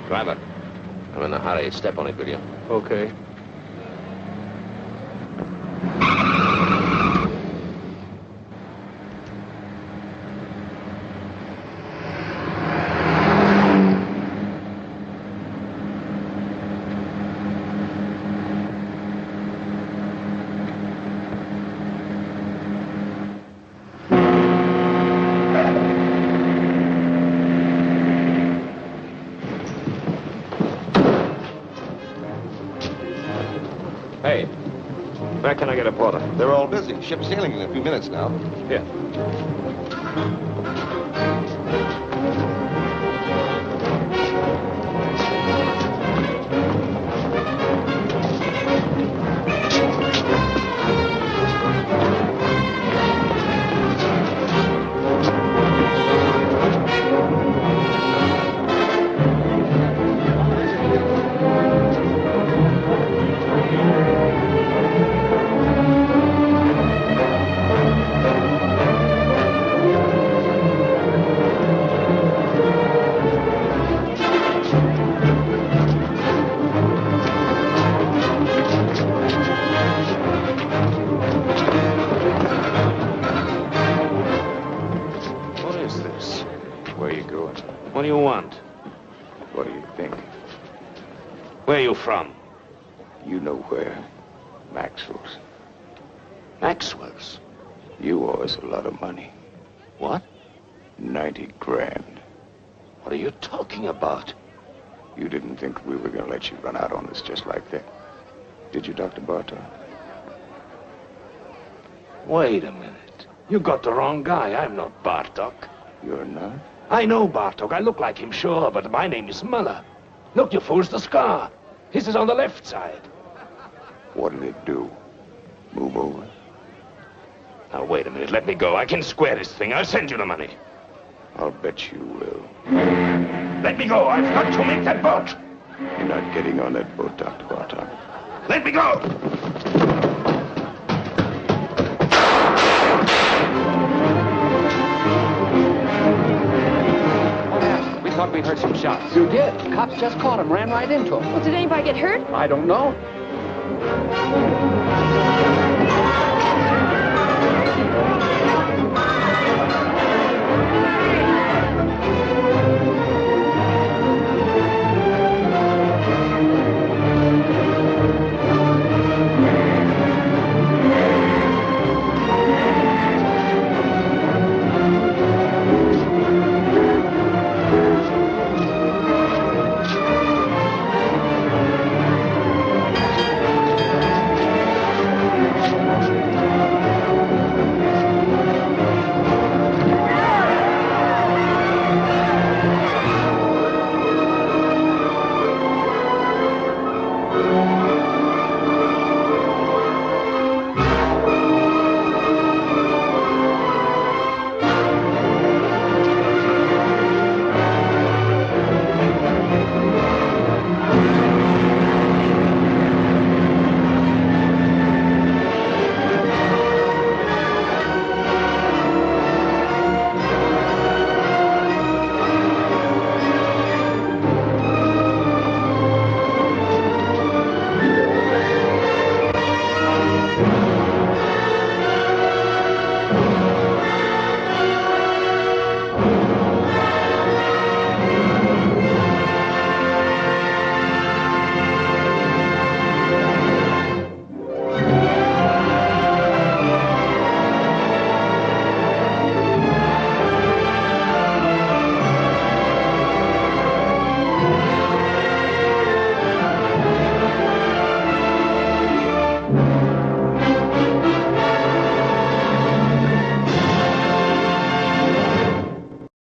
Driver, I'm in a hurry. Step on it, will you? Okay. can I get a porter? They're all busy. Ship's sailing in a few minutes now. Here. What do you want? What do you think? Where are you from? You know where. Maxwell's. Maxwell's? You owe us a lot of money. What? 90 grand. What are you talking about? You didn't think we were going to let you run out on us just like that. Did you, Dr. Bartok? Wait a minute. You got the wrong guy. I'm not Bartok. You're not? I know Bartok. I look like him, sure, but my name is Muller. Look, you fools, the scar. His is on the left side. What did it do? Move over? Now, wait a minute. Let me go. I can square this thing. I'll send you the money. I'll bet you will. Let me go. I've got to make that boat. You're not getting on that boat, Dr. Bartok. Let me go. We thought we heard some shots. You did. Cops just caught him, ran right into him. Well, did anybody get hurt? I don't know.